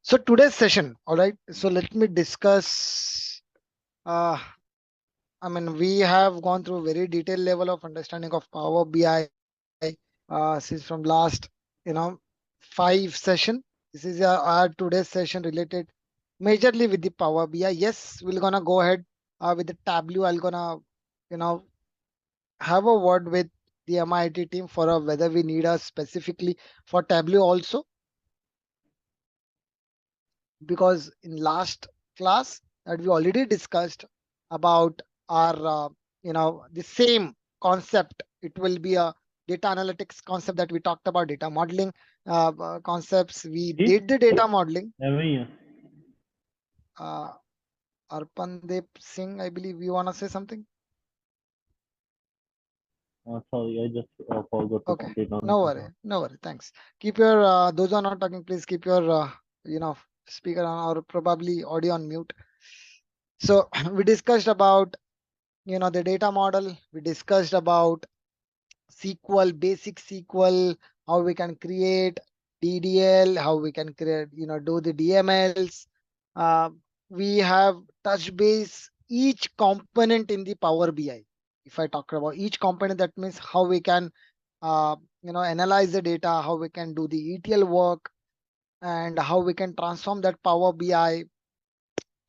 So today's session, all right. So let me discuss. Uh, we have gone through very detailed level of understanding of Power BI since from last, you know, 5 session. This is our today's session related majorly with the Power BI. Yes, we're gonna go ahead with the Tableau. I'm gonna, you know, have a word with the MiIT team for whether we need us specifically for Tableau also, because in last class that we already discussed about our the same concept. It will be a data analytics concept that we talked about, data modeling concepts. We ji did the data modeling. वही है uh, Arpandeep Singh, I believe you want to say something. sorry I just forgot to Okay, complete on no worry, no worry, thanks. Keep your those who are not talking, please keep your speaker on or probably audio on mute. So we discussed about the data model. We discussed about SQL, basic SQL, how we can create DDL, how we can create, do the DMLs. Uh, we have touch base each component in the Power BI. If I talk about each component, that means how we can, analyze the data, how we can do the ETL work, and how we can transform that Power BI,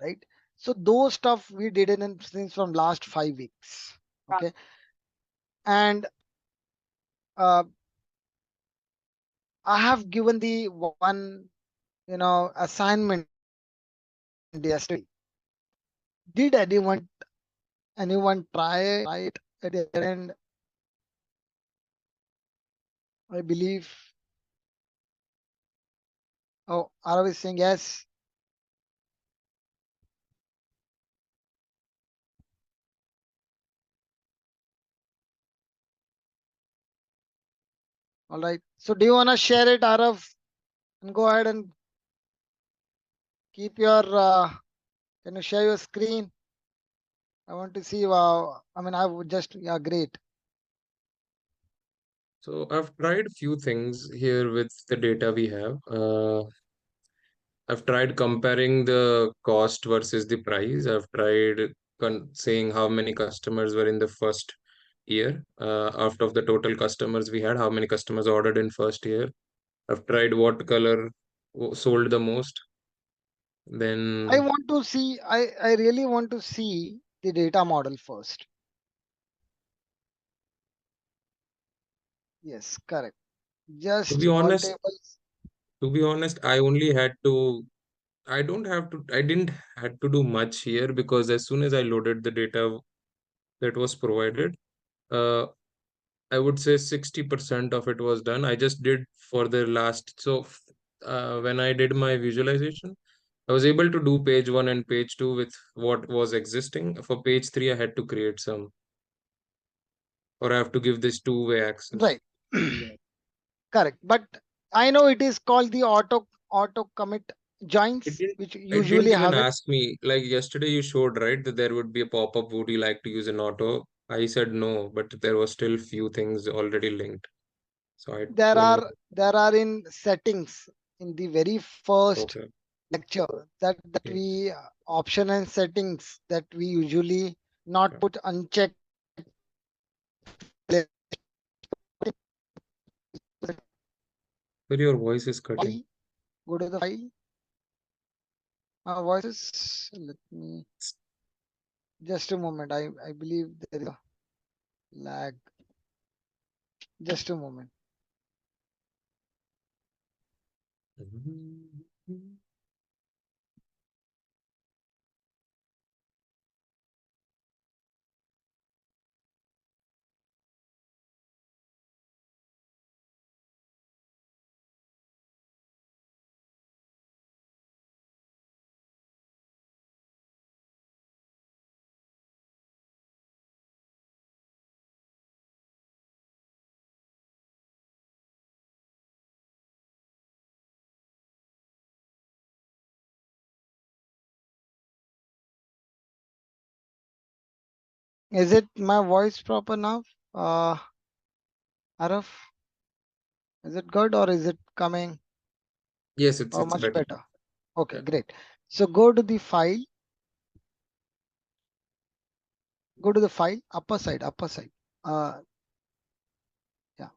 right? So those stuff we did in since from last 5 weeks. Okay, and uh, I have given the one, assignment yesterday. Did anyone try it at the end? I believe. Oh, Arav is saying yes. All right. So do you want to share it, Arav? And go ahead and keep your. Can you share your screen? I want to see. I would just. Yeah, great. So I've tried a few things here with the data we have. I've tried comparing the cost versus the price. I've tried saying how many customers were in the first year. Out of the total customers we had, how many customers ordered in first year. I've tried what color sold the most. I Then want to see. I really want to see the data model first. Yes, correct. to Just be all honest, tables. I only had to. I don't have to. I didn't had to do much here because as soon as I loaded the data that was provided, uh, I would say 60% of it was done. I just did for the last. So when I did my visualization, I was able to do page 1 and page 2 with what was existing. For page 3, I had to create some, or I have to give this two-way access. Right. Correct. But I know it is called the auto commit It joins, didn't, which it didn't usually even have it. ask me. Like yesterday, you showed, right, that there would be a pop-up. Would you like to use an auto? I said no, but there was still few things already linked. So I There told me, are in settings in the very first okay. lecture that Okay. we option and settings that we usually not put unchecked. But your voice is cutting. Go to the file. My voice is. Let me just a moment. I believe there is a lag. Just a moment. Is it my voice proper now? Araf, is it good or is it coming? Yes, Or it's much better. better? Okay, Yeah. great. So go to the file, upper side, Uh, yeah.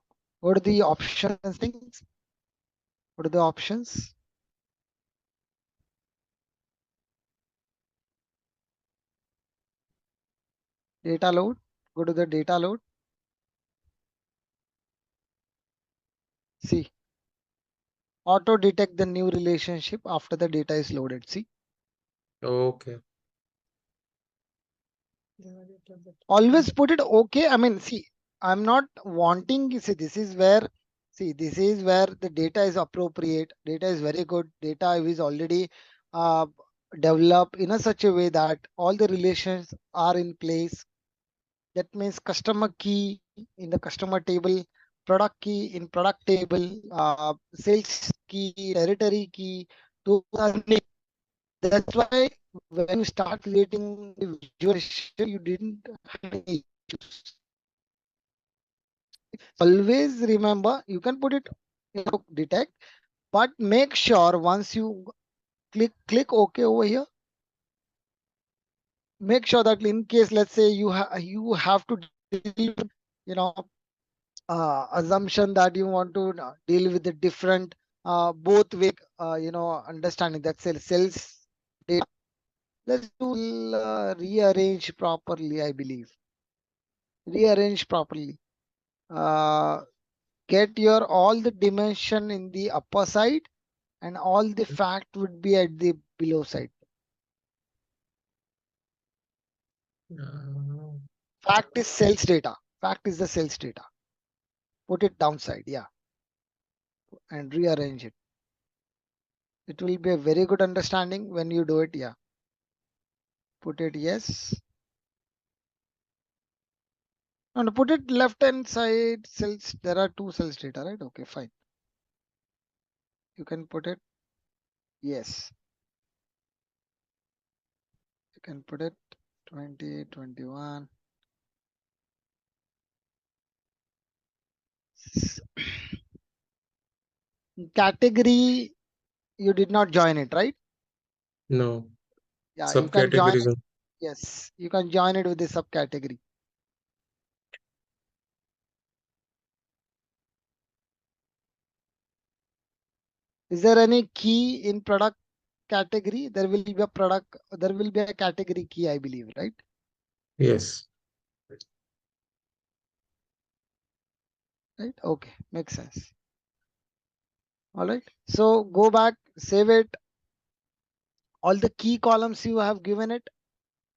Go to the options things. Go to the options. Data load. Go to the data load. See, auto detect the new relationship after the data is loaded. See, Okay. always put it okay. I mean, see, I'm not wanting, see, this is where the data is appropriate. Data is very good. Data is already uh, developed in a such a way that all the relations are in place. That means customer key in the customer table, product key in product table, sales key, territory key, those are named. That's why when you start creating the visualization, you didn't have any issues. Always remember, you can put it in detect, but make sure once you click OK over here, make sure that in case, let's say you have to deal with, you know, assumption that you want to deal with the different both way, understanding that sales data. Let's do rearrange properly, I believe. Rearrange properly. Uh, get your all the dimension in the upper side and all the fact would be at the below side. Uh, Fact is sales data. Fact is the sales data. Put it downside, yeah, and rearrange it. It will be a very good understanding when you do it, yeah. Put it yes. And put it left hand side cells. There are two cells data, right? Okay, fine. You can put it yes. You can put it 2021. Category, you did not join it, right? no. Yeah, you can join Subcategories. it. Yes, you can join it with the subcategory. Is there any key in product category? There will be a product, there will be a category key, I believe, right? Yes. Right? Okay, makes sense. All right. So go back, save it. All the key columns you have given it.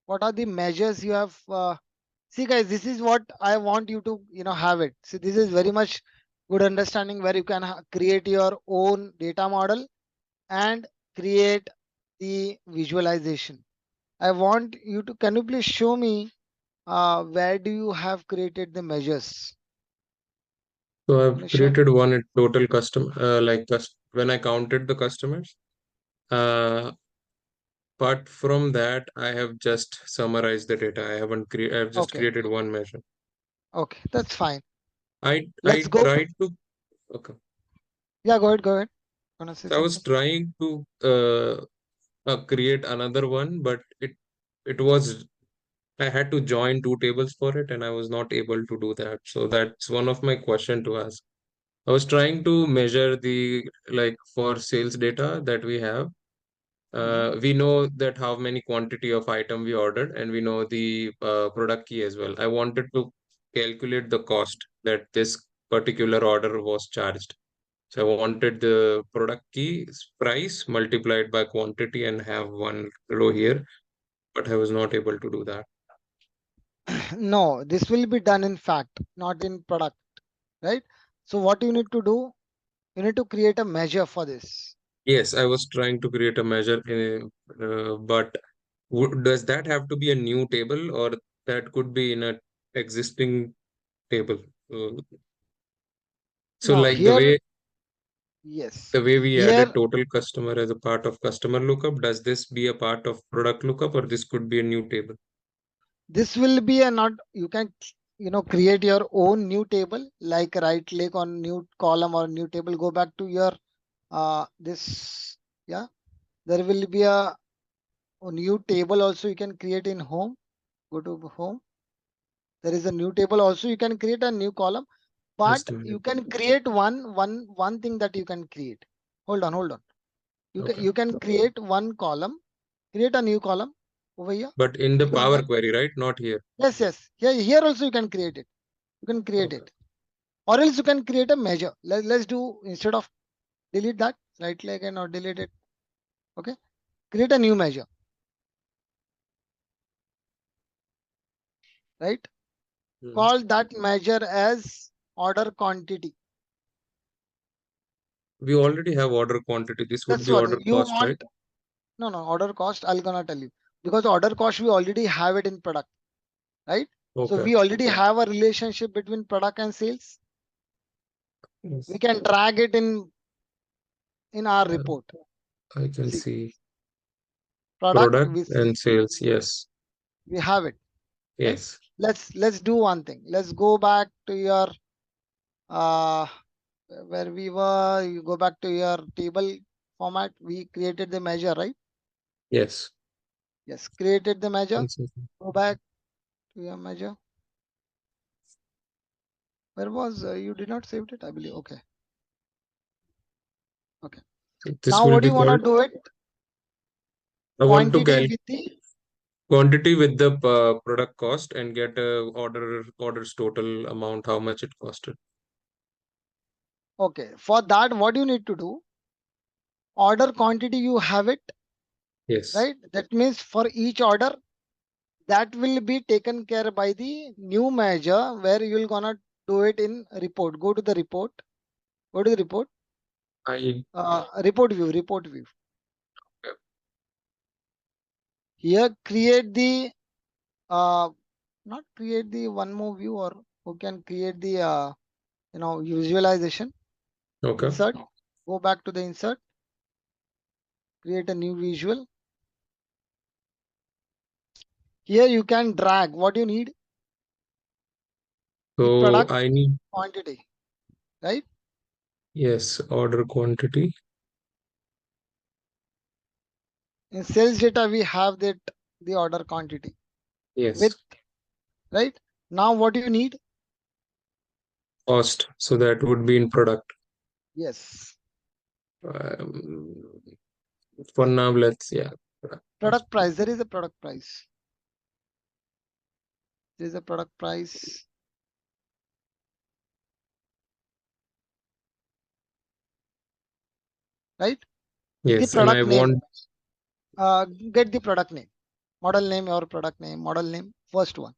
What are the measures you have? See, guys, this is what I want you to, have it. See, this is very much good understanding where you can create your own data model and create the visualization. I want you to, can you please show me where do you have created the measures? So Can I've you share? created one total custom, when I counted the customers. Uh, Apart from that, I have just summarized the data. I've just Okay, created one measure. okay, that's fine. I Let's go. tried to, okay. Yeah, go ahead, go ahead. Gonna say So I was something? trying to create another one, but it was I had to join two tables for it, and I was not able to do that. So that's one of my question to ask. I was trying to measure the for sales data that we have. Mhm. We know that how many quantity of item we ordered, and we know the product key as well. I wanted to calculate the cost that this particular order was charged. So I wanted the product key price multiplied by quantity and have one row here, but I was not able to do that. No, this will be done in fact, not in product, right? So what you need to do, you need to create a measure for this. Yes, I was trying to create a measure, but does that have to be a new table, or that could be in a existing table? Uh, So No, like the here, way yes, the way we here, added total customer as a part of customer lookup, does this be a part of product lookup, or this could be a new table? this will be a not, you can, create your own new table, like right click on new column or new table, go back to your, this, yeah. There will be a new table also you can create in home. Go to home. There is a new table also. You can create a new column, but Just a you minute. can create one thing that you can create. Hold on. Okay. You can create one column, create a new column over here. But in the Click on Power that. Query, right? Not here. Yes. Here also you can create it. You can create Okay. it. Or else you can create a measure. Let's do, instead of delete that, right click and or delete it. Okay. Create a new measure. Right. Hmm. Call that measure as order quantity. We already have order quantity. This would That's be what order you cost, want. right? No, order cost. I'm gonna tell you, because order cost we already have it in product, right? So Okay. we already have a relationship between product and sales. Yes. We can drag it in our Uh, report. I can See, see product product we and see, sales. Yes. we have it, right? Yes. Let's do one thing. Let's go back to your uh where we were. You go back to your table format. We created the measure, right? Yes. Yes, created the measure. One second. Go back to your measure. Where was you did not save it, I believe. Okay. This Now will what do be you want to called. do it? I want to Quantity calculate with the, quantity with the product cost and get a orders total amount, how much it costed. okay. For that, what you need to do, order quantity you have it, Yes. right? That means for each order, that will be taken care by the new measure where you're gonna do it in report. Go to the report. Go to the report. I Report view. Report view. Here, create the not create the one more view, or who can create the visualization. okay. Insert. Go back to the insert. Create a new visual. Here you can drag what you need, the So product I need, quantity, right? yes, order quantity. In sales data, we have that the order quantity with, Yes. right? Now what do you need? Cost. So that would be in product. Yes, Um, for yes. now, let's, yeah. Product price. There is a product price. There is a product price, right? With the Yes. And I product name, want, get the product name, model name, or product name, model name, first one.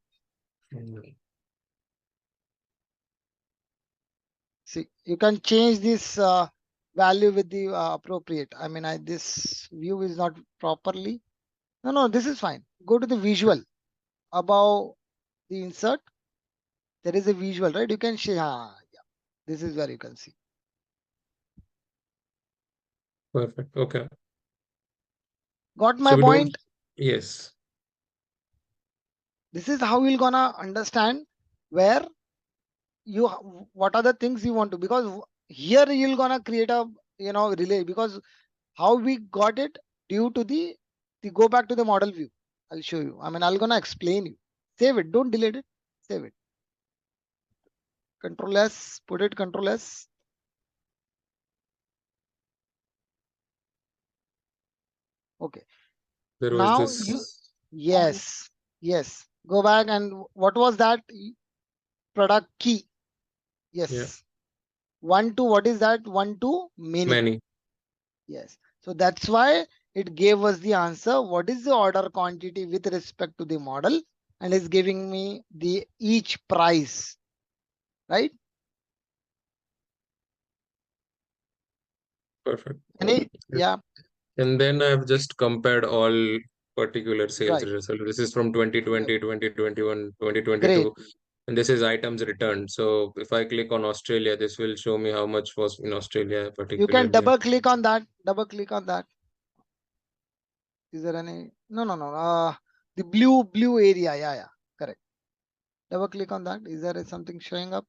See, you can change this value with the appropriate. I mean, this view is not properly. No, this is fine. Go to the visual above the insert. There is a visual, right? You can share. Yeah. This is where you can see. perfect. Okay. Got So my we don't, point? yes. This is how you're gonna understand where you, what are the things you want to, because here you're gonna create a relay, because how we got it due to the go back to the model view. I'll show you. I mean, I'm gonna explain you. Save it. Don't delete it. Save it. Control S. Put it Control S. Okay. There was Now you, this, yes. Go back, and what was that product key? yeah, Yes. 1 to, what is that? 1 to many. many. Yes. So that's why it gave us the answer. What is the order quantity with respect to the model? And it's giving me the each price, right? Perfect. Any, Yeah. yeah, And then I've just compared all particular sales right. results. This is from 2020, 2021, 2022, Great. and this is items returned. So if I click on Australia, this will show me how much was in Australia You can particularly. double click on that. Double click on that. Is there any? No. The blue area. Yeah. Correct. Double click on that. Is there something showing up?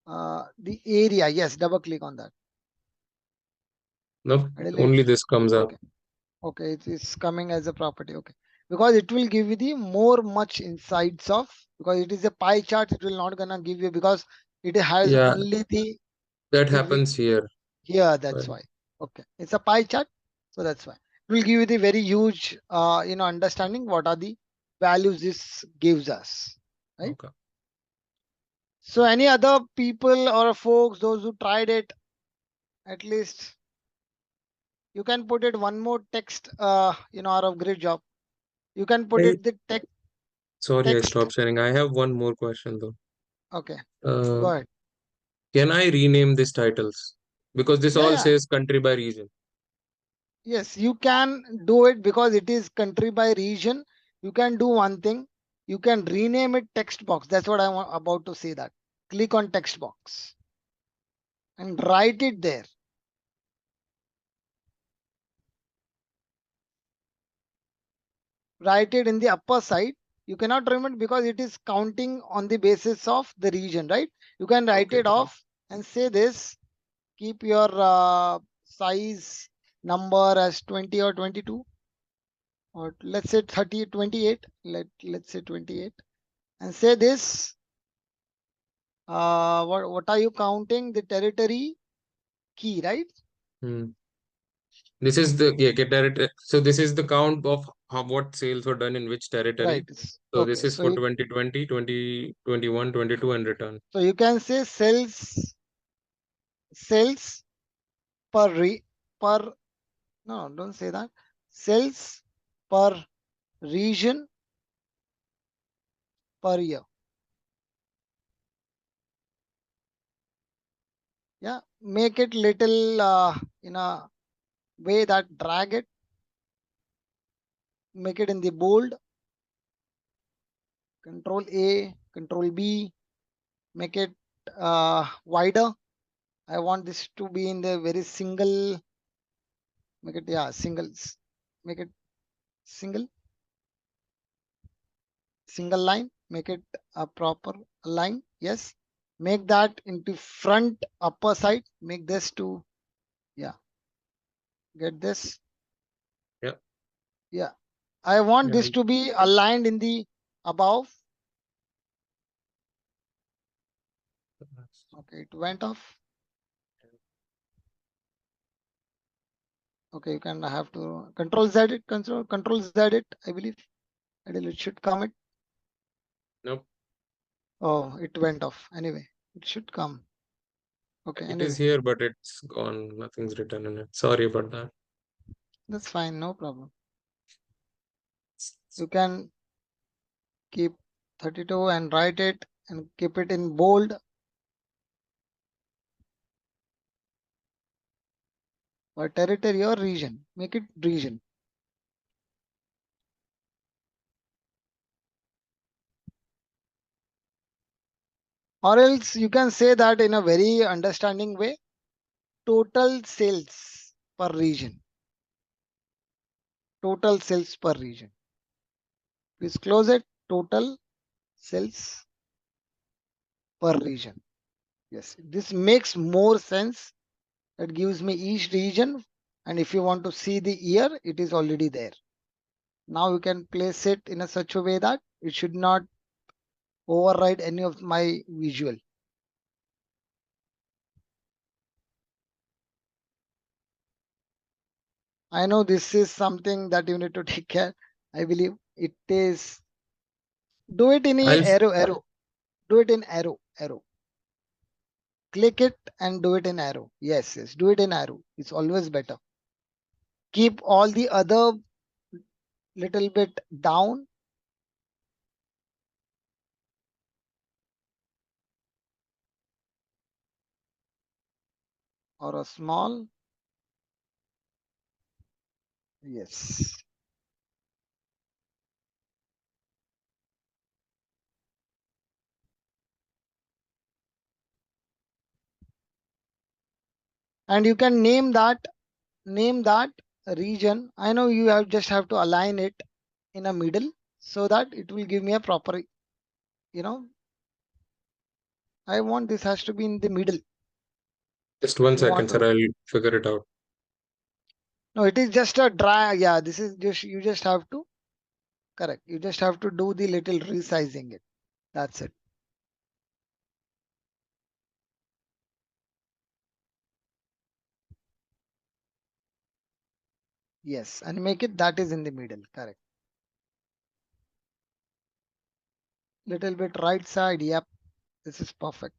The area. Yes. Double click on that. No, Ideally, only this comes up. okay. Okay, it is coming as a property. Okay, because it will give you the more much insights of, because it is a pie chart. It will not gonna give you, because it has Yeah, only that the happens here. here. That's Right. why. Okay, it's a pie chart, so that's why it will give you the very huge understanding what are the values this gives us, right? Okay. So any other people or folks, those who tried it, at least you can put it one more text, out of grid job. You can put Hey, it the sorry, I text. stopped sharing. I have one more question though. Okay, Uh, go ahead. can I rename these titles? Because this Yeah, all yeah. says country by region. Yes, you can do it because it is country by region. You can do one thing. You can rename it text box. That's what I'm about to say that. Click on text box and write it there. Write it in the upper side. You cannot remember because it is counting on the basis of the region, right? You can write Okay, it off and say this. Keep your size number as 20 or 22, or let's say 30, 28. Let's say 28, and say this. What are you counting? The territory key, right? Hmm. This is the territory. So this is the count of what sales were done in which Right. territory. So this Okay. is for 2020, 2021, 22 and return. So you can say sales per per, no, don't say that. Sales per region per year. Yeah. Make it little in a way that drag it. Make it in the bold. Control A, Control B. Make it wider. I want this to be in the very single. Make it, yeah, singles. Make it single line. Make it a proper line. Yes. Make that into front upper side. Make this to, yeah, get this. Yeah. Yeah. I want Yeah. this to be aligned in the above. Okay, it went off. Okay, you can have to control Z it, control Z it, I believe. Ideally, it should come it. Nope. Oh, it went off. Anyway, it should come. Okay, It is anyway, here, but it's gone. Nothing's written in it. Sorry about that. that's fine, no problem. You can keep 32 and write it and keep it in bold. Or territory or region. Make it region. Or else you can say that in a very understanding way. Total sales per region. Total sales per region. Please close it. Total sales per region. Yes, this makes more sense. It gives me each region. And if you want to see the year, it is already there. Now you can place it in a such a way that it should not override any of my visual. I know this is something that you need to take care. I believe it is. Do it in a I'll arrow. Do it in arrow. Click it and do it in arrow. Yes. Do it in arrow. It's always better. Keep all the other little bit down or a small. Yes. And you can name that region. I know you just have to align it in a middle so that it will give me a proper, you know, I want this has to be in the middle. just If one you want second, sir. to, I'll figure it out. No, it is just a dry. Yeah, this is just, you just have to, correct. You just have to do the little resizing it. That's it. Yes, and make it that is in the middle. Correct. Little bit right side. Yep. This is perfect.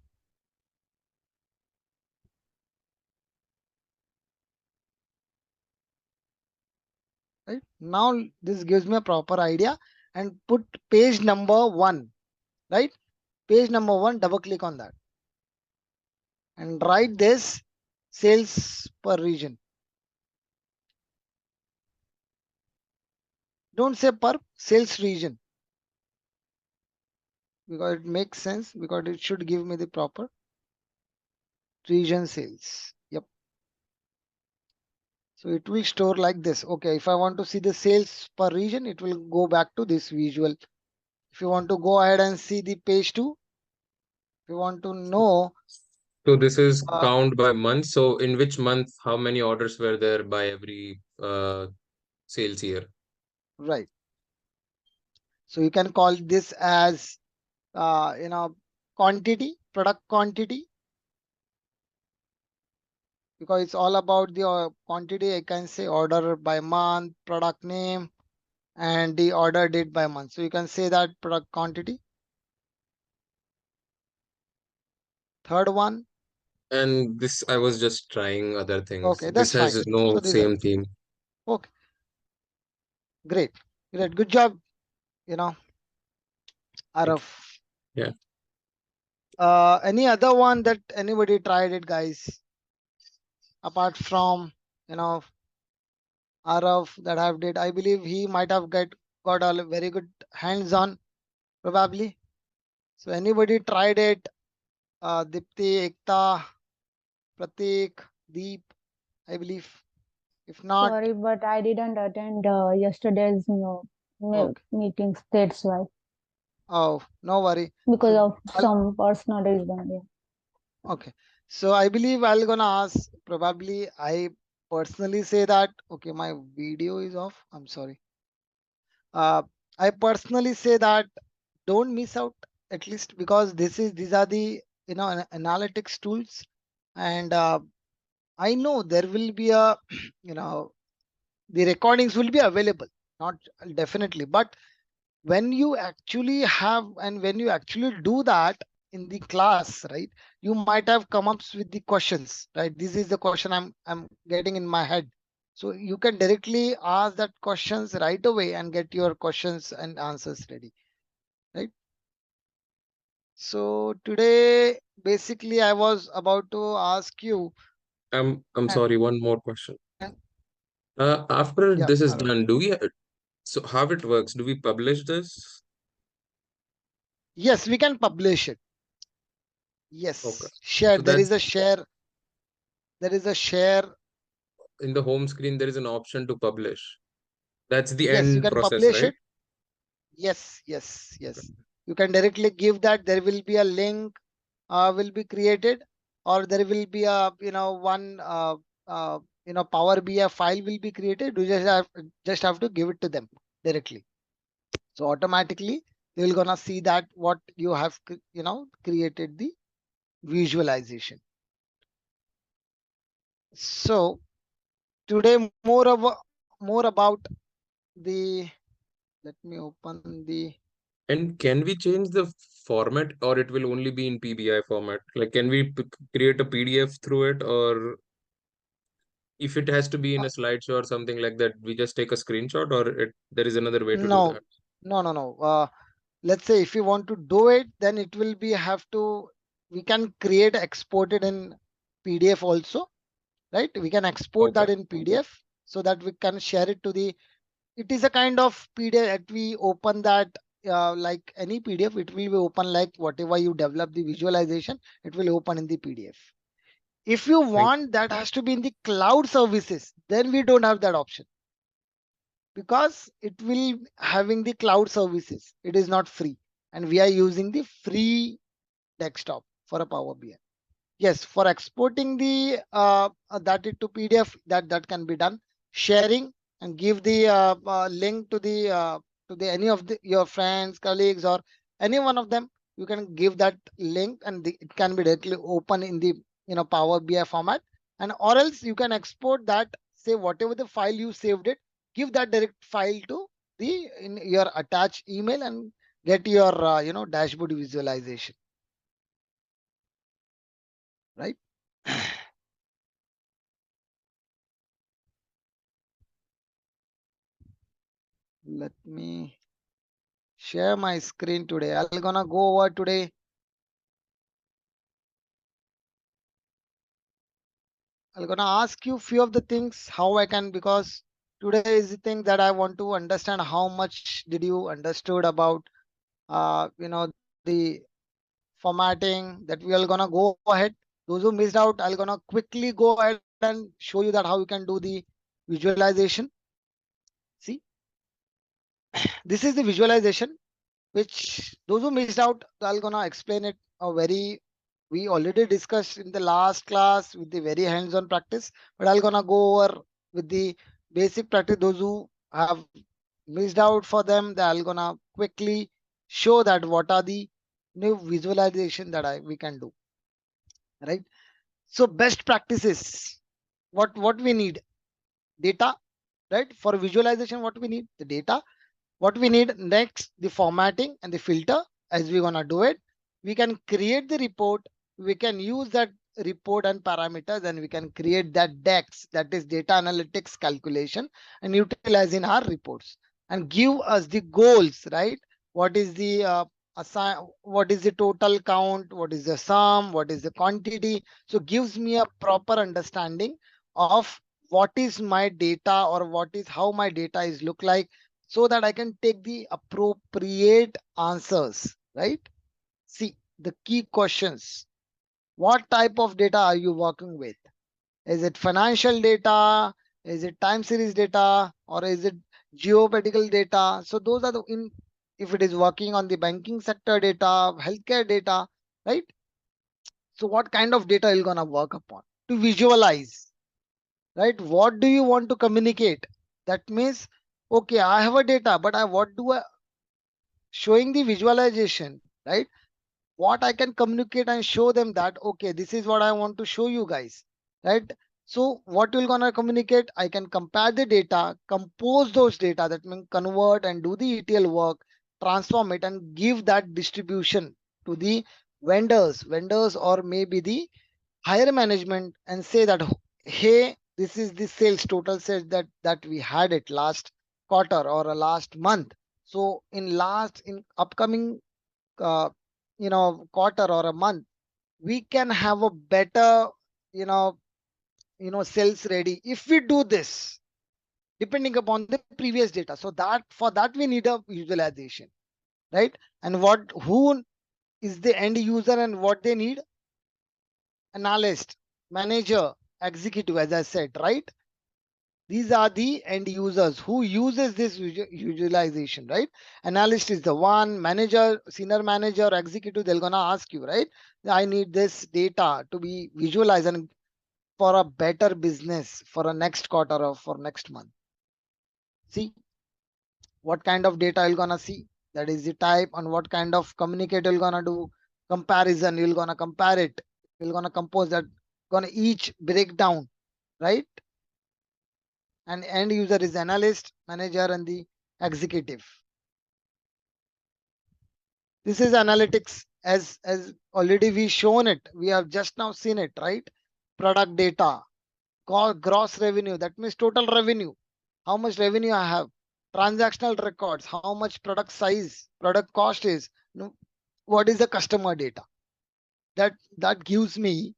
Right. Now this gives me a proper idea, and put page number 1, right? Page number 1, double click on that and write this sales per region. Don't say per, sales region, because it makes sense, because it should give me the proper region sales. Yep. So it will store like this. Okay, if I want to see the sales per region, it will go back to this visual. If you want to go ahead and see the page 2, if you want to know, So this is uh, count by month. So in which month, how many orders were there by every sales year? right. So you can call this as, quantity, product quantity, because it's all about the quantity. I can say order by month, product name, and the order date by month. So you can say that product quantity. Third one. And this, I was just trying other things. Okay, This that's has fine. no So these are same theme. okay. Great, great, good job. You know, Thank Araf. you. Yeah. Any other one that anybody tried it, guys? Apart from, you know, Araf that have did, I believe he might have got a very good hands on, probably. So anybody tried it? Dipti, Ekta, Pratik, Deep, I believe. If not, Sorry, but I didn't attend yesterday's okay. meetings. That's why, Oh, no worry. because So, of some personal reason. Yeah. okay. So I believe I'll gonna ask, probably I personally say that, okay, my video is off. I'm sorry. Uh, I personally say that don't miss out, at least, because these are the, analytics tools, and I know there will be a, you know, the recordings will be available, not definitely, but when you actually have, and when you actually do that in the class, right, you might have come up with the questions, right? This is the question I'm getting in my head, so you can directly ask that questions right away and get your questions and answers ready, right? So today basically I was about to ask you, I'm and sorry, one more question. After yeah, this is Arav. done, do we, so how it works? Do we publish this? Yes, we can publish it. Okay. Yes, share, So that's there is a share. in the home screen, there is an option to publish. That's the Yes, you end can process, publish right? it. Yes, yes, Okay. yes. You can directly give that. There will be a link will be created, or there will be a, one Power BI file will be created. You just have to give it to them directly. So automatically they will gonna see that what you have created the visualization. So today more about the, let me open the, And can we change the format, or it will only be in PBI format? Like, can we create a PDF through it, or if it has to be in uh, a slideshow or something like that, we just take a screenshot, or there is another way to do no, that? no. Let's say if you want to do it, then it will be have to, we can create export it in PDF also, right? We can export Okay. that in PDF so that we can share it to the, it is a kind of PDF that we open that, like any PDF, it will be open like whatever you develop the visualization, it will open in the PDF. If you Thank want that has to be in the cloud services, then we don't have that option, because it will having the cloud services. It is not free, and we are using the free desktop for a Power BI. Yes, for exporting the that to PDF, that can be done. sharing and give the link to the any of your friends, colleagues, or any one of them. You can give that link, and it can be directly open in the Power BI format, and or else you can export that. Say whatever the file you saved it, give that direct file to the in your attached email and get your dashboard visualization, right? Let me share my screen today. I'm gonna go over today. I'm gonna ask you few of the things how I can, because today is the thing that I want to understand how much did you understood about the formatting that we are gonna go ahead. Those who missed out, I'm gonna quickly go ahead and show you that how you can do the visualization. See, this is the visualization which those who missed out, I'm gonna explain it a very, we already discussed in the last class with the very hands-on practice, but I'm gonna go over with the basic practice. Those who have missed out for them, that I'm gonna quickly show that what are the new visualization that we can do, right? So best practices, what we need, data, right? For visualization, what we need, the data. What we need next, the formatting and the filter. As we're gonna do it, we can create the report, we can use that report and parameters, and we can create that DEX, that is data analytics calculation, and utilize in our reports and give us the goals, right? What is the what is the total count, what is the sum, what is the quantity? So gives me a proper understanding of what is my data, or what is how my data is look like, so that I can take the appropriate answers, right? See, the key questions. What type of data are you working with? Is it financial data? Is it time series data? Or is it geopolitical data? So those are if it is working on the banking sector data, healthcare data, right? So what kind of data you're gonna work upon to visualize, right? What do you want to communicate? That means, okay, I have a data, but what do I showing the visualization, right? What I can communicate and show them that, okay, this is what I want to show you guys, right? So what you're gonna communicate, I can compare the data, compose those data, that means convert and do the ETL work, transform it and give that distribution to the vendors or maybe the higher management, and say that, hey, this is the sales, total sales that we had it last quarter or a last month. So in upcoming uh, quarter or a month, we can have a better you know sales ready if we do this, depending upon the previous data. So that for that we need a visualization, right? And who is the end user and what they need? Analyst, manager, executive, as I said, right? These are the end users who uses this visualization, right? Analyst is the one, manager, senior manager, executive, they're gonna ask you, right? I need this data to be visualized and for a better business for a next quarter or for next month. See what kind of data you're gonna see. That is the type, and what kind of communicate you're gonna do. Comparison, you're gonna compare it. You're gonna compose that, gonna each break down, right? And end user is analyst, manager, and the executive. This is analytics, as already we shown it. We have just now seen it, right? Product data, gross revenue, that means total revenue. How much revenue I have? Transactional records, how much product size, product cost is. What is the customer data? That gives me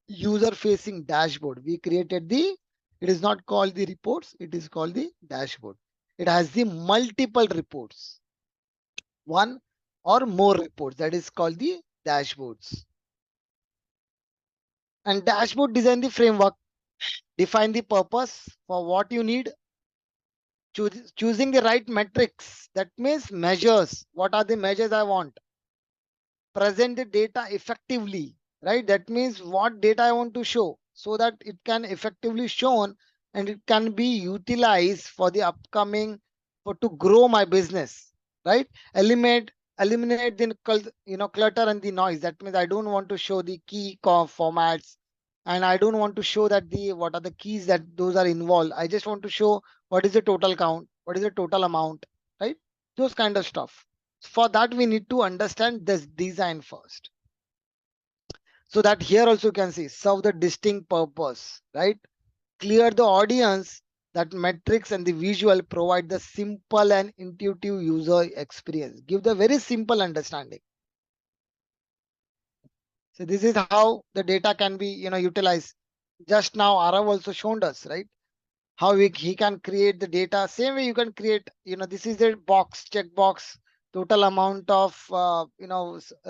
user facing dashboard. We created it is not called the reports, it is called the dashboard. It has the multiple reports, one or more reports, that is called the dashboards. And dashboard design the framework, define the purpose for what you need, choosing the right metrics, that means measures, what are the measures I want, present the data effectively, right? That means what data I want to show so that it can effectively shown and it can be utilized for the upcoming to grow my business, right? Eliminate the clutter and the noise. That means I don't want to show the key formats, and I don't want to show that the what are the keys that those are involved. I just want to show what is the total count, what is the total amount, right? Those kind of stuff. For that, we need to understand this design first. So that here also you can see serve the distinct purpose, right? Clear the audience, that metrics and the visual provide the simple and intuitive user experience. Give the very simple understanding. So this is how the data can be utilized. Just now Arav also shown us, right? How he can create the data. Same way you can create, this is a box, check box, total amount of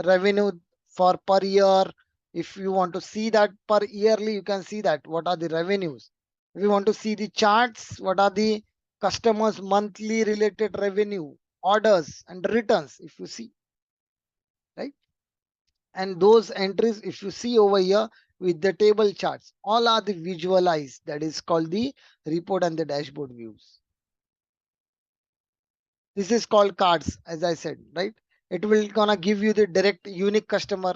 revenue for per year. If you want to see that per yearly, you can see that what are the revenues. If you want to see the charts, what are the customers monthly related revenue, orders and returns, if you see, right? And those entries, if you see over here with the table charts, all are the visualized. That is called the report and the dashboard views. This is called cards, as I said, right? It will gonna give you the direct unique customer.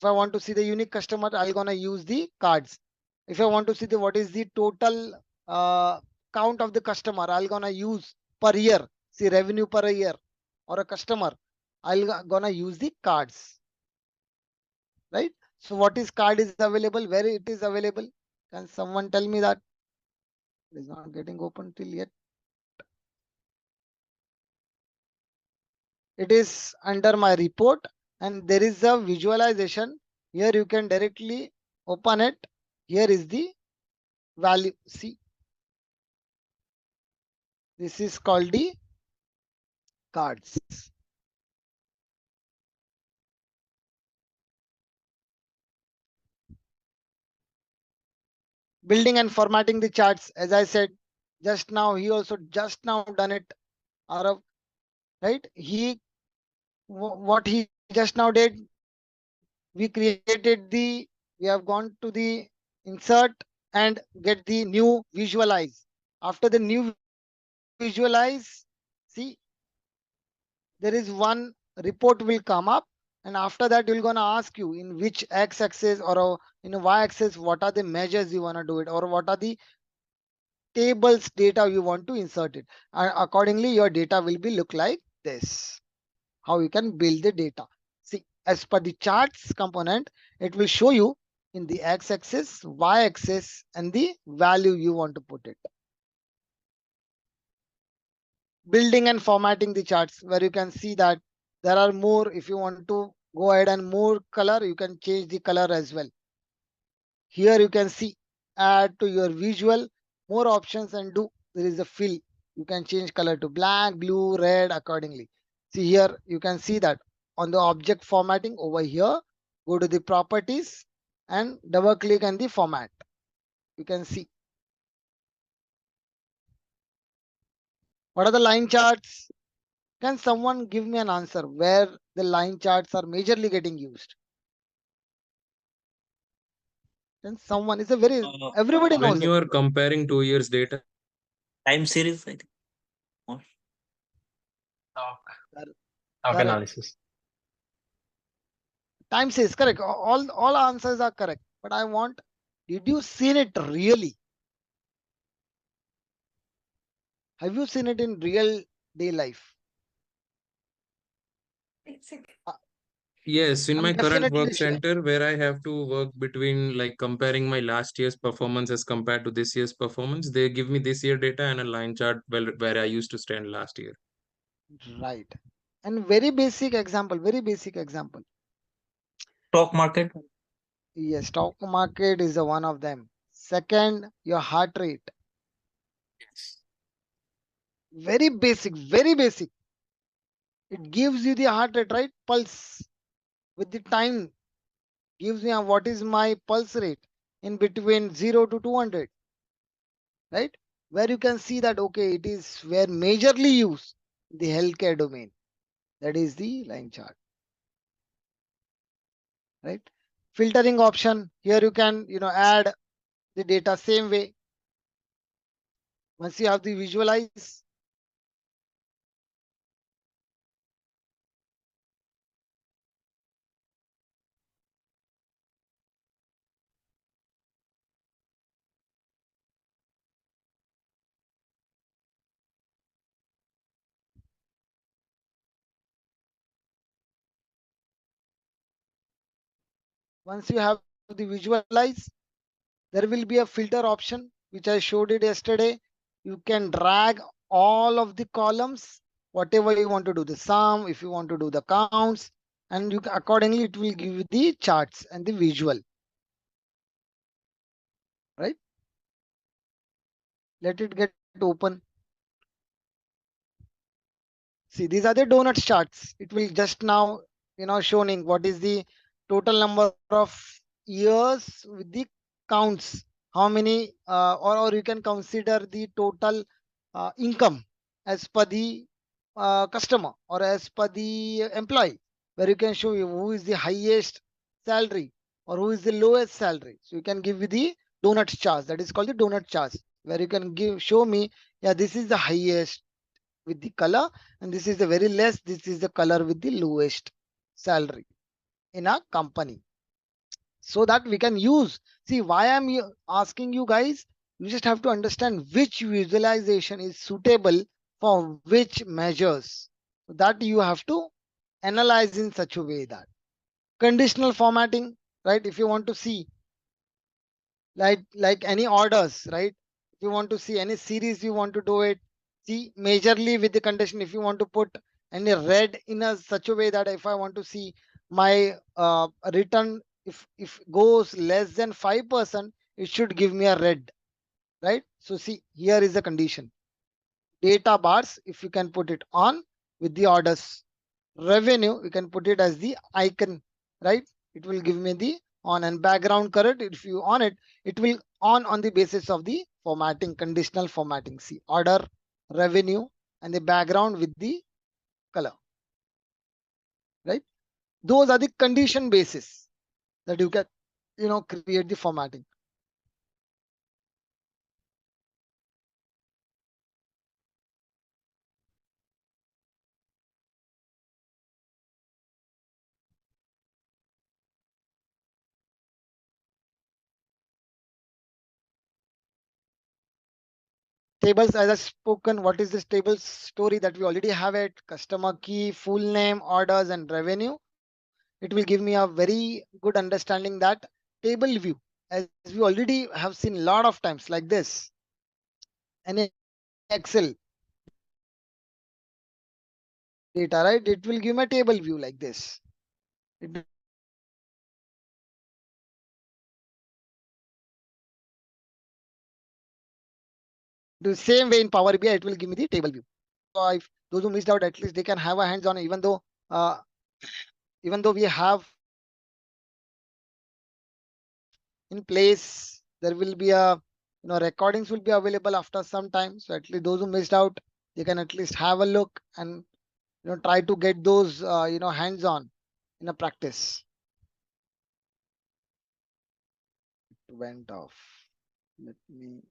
If I want to see the unique customer, I'll gonna use the cards. If I want to see the what is the total count of the customer, I'll gonna use per year. See revenue per year or a customer, I'll gonna use the cards, right? So what is card is available, where it is available? Can someone tell me that? It is not getting open till yet. It is under my report and there is a visualization. Here you can directly open it. Here is the value. See, this is called the cards. Building and formatting the charts, as I said just now, he also just now done it. Arav, right? What he just now did, we created we have gone to the insert and get the new visualize. After the new visualize, see, there is one report will come up, and after that you're gonna ask you in which x-axis or in a y-axis what are the measures you want to do it, or what are the tables data you want to insert it, and accordingly your data will be look like this. How you can build the data. See, as per the charts component, it will show you in the x-axis, y-axis, and the value you want to put it. Building and formatting the charts, where you can see that there are more. If you want to go ahead and more color, you can change the color as well. Here you can see add to your visual, more options, and do there is a fill. You can change color to black, blue, red accordingly. See here, you can see that on the object formatting over here, go to the properties and double click on the format. You can see what are the line charts. Can someone give me an answer where the line charts are majorly getting used? Can someone? It's a very everybody When knows you it. are comparing 2 years data, Time series, I think. Stock Correct. analysis. Time says correct. All answers are correct. But I want, did you seen it really? Have you seen it in real day life? yes, in I'm my current definitely work sure. center where I have to work between like comparing my last year's performance as compared to this year's performance, they give me this year data and a line chart where I used to stand last year. Right. And very basic example, very basic example. Stock market. Yes, stock market is a one of them. Second, your heart rate. Very basic, very basic. It gives you the heart rate, right? Pulse with the time gives me what is my pulse rate in between 0 to 200, right? Where you can see that, okay, it is where majorly used the healthcare domain. That is the line chart, right? Filtering option. Here you can, add the data same way. Once you have the visualize, once you have the visualize, there will be a filter option which I showed it yesterday. You can drag all of the columns, whatever you want to do, the sum, if you want to do the counts, and you accordingly it will give you the charts and the visual, right? Let it get open. See, these are the donuts charts. It will just now, showing what is the total number of years with the counts. How many, or you can consider the total income as per the customer or as per the employee, where you can show you who is the highest salary or who is the lowest salary. So you can give you the donut charts. That is called the donut charts, where you can show me, yeah, this is the highest with the color, and this is the very less, this is the color with the lowest salary in a company, so that we can use. See, why I'm asking you guys, you just have to understand which visualization is suitable for which measures. So that you have to analyze in such a way that conditional formatting, right? If you want to see like any orders, right? If you want to see any series, you want to do it, see majorly with the condition. If you want to put any red in a such a way that if I want to see my return, if goes less than 5%, it should give me a red, right? So see, here is the condition. Data bars, if you can put it on with the orders. Revenue, you can put it as the icon, right? It will give me the on, and background color, if you on it, it will on the basis of the formatting, conditional formatting. See, order, revenue, and the background with the color, right? Those are the condition basis that you can, create the formatting. Tables, as I spoken, what is this table story that we already have it? Customer key, full name, orders, and revenue. It will give me a very good understanding that table view, as we already have seen a lot of times like this. An Excel data, right? It will give me a table view like this. It do same way in Power BI, it will give me the table view. So if those who missed out, at least they can have a hands on, even though we have in place, there will be a, recordings will be available after some time. So at least those who missed out, they can at least have a look and try to get those hands on in a practice. It went off. Let me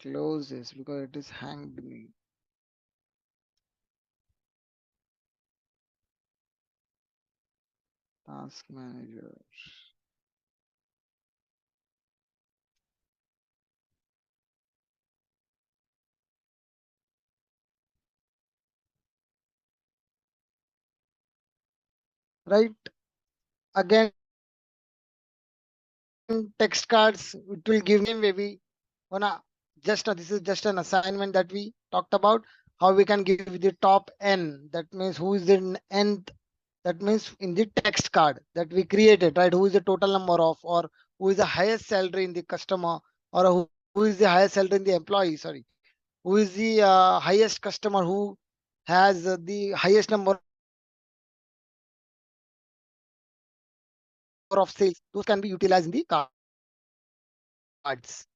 close this because it is hanged me. Task manager. Right. Again, text cards, it will give me maybe wanna just this is just an assignment that we talked about, how we can give the top n, that means who is the nth, that means in the text card that we created, right? Who is the total number of, or who is the highest salary in the customer, or who is the highest salary in the employee, sorry, who is the highest customer who has the highest number of sales. Those can be utilized in the cards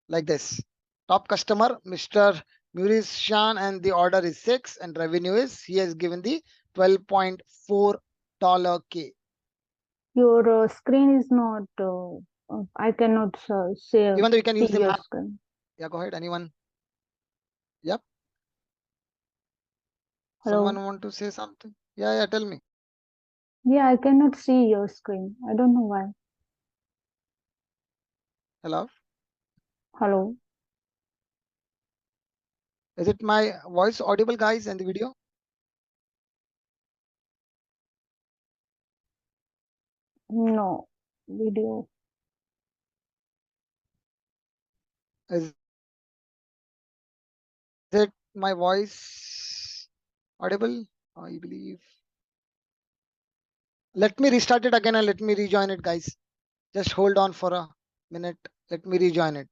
like this. Top customer, Mr. Murishan, and the order is 6, and revenue is, he has given the $12.4K. Your screen is not. I cannot say Even though you can use see the your map. screen. Yeah, go ahead. Anyone? Yep. Hello. Someone want to say something? Yeah, tell me. Yeah, I cannot see your screen. I don't know why. Hello. Hello. Is it my voice audible, guys, in the video? No video. Is it my voice audible? I believe. Let me restart it again and let me rejoin it, guys. Just hold on for a minute. Let me rejoin it.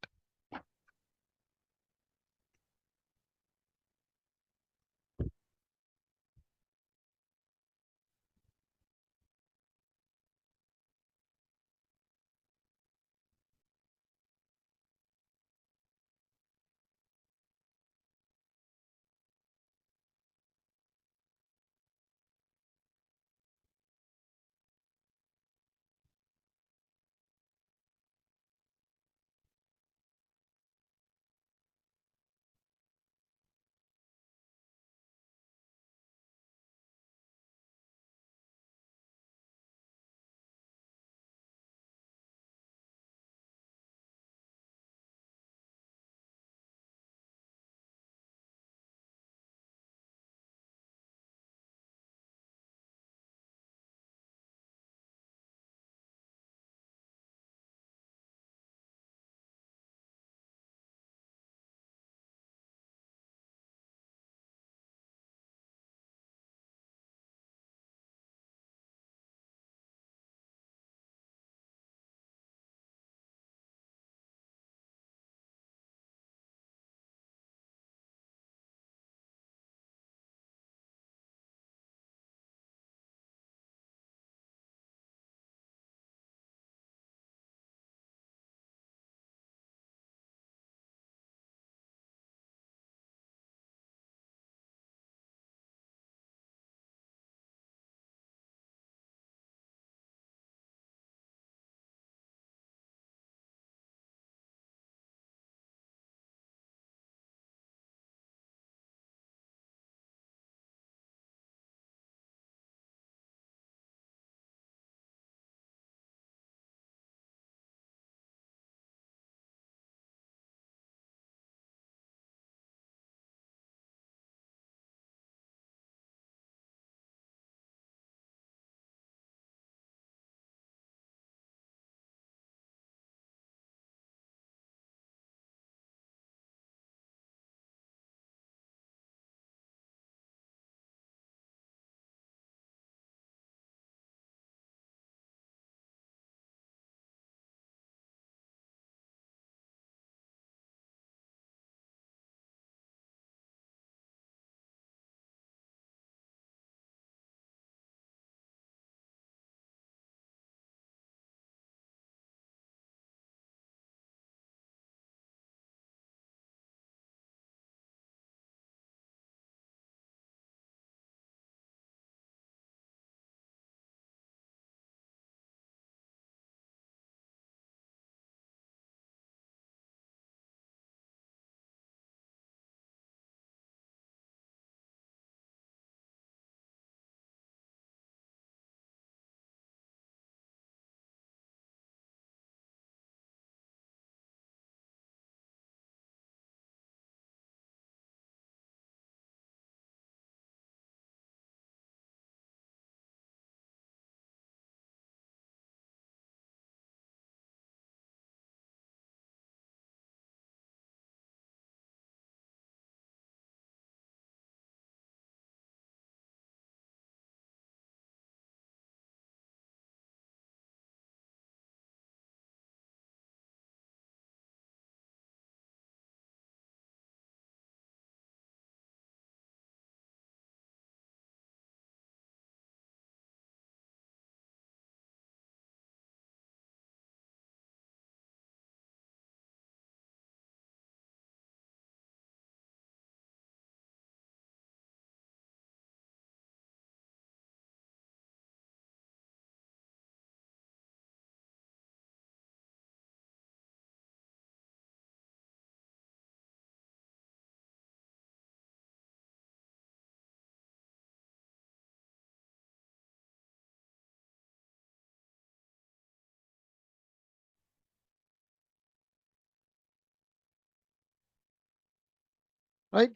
right?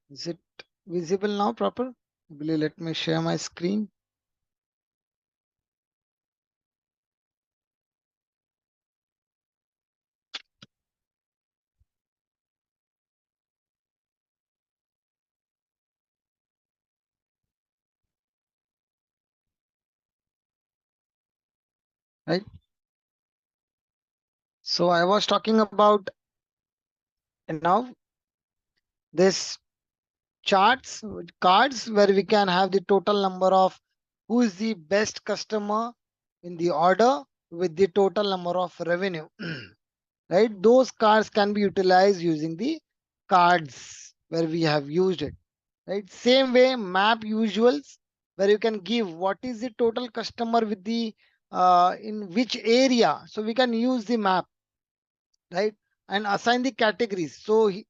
Is it visible now proper? Let me share my screen. Right. So I was talking about now this charts cards where we can have the total number of who is the best customer in the order with the total number of revenue. Right, those cards can be utilized using the cards where we have used it. Right, same way map usuals where you can give what is the total customer with the in which area, so we can use the map, right, and assign the categories. So in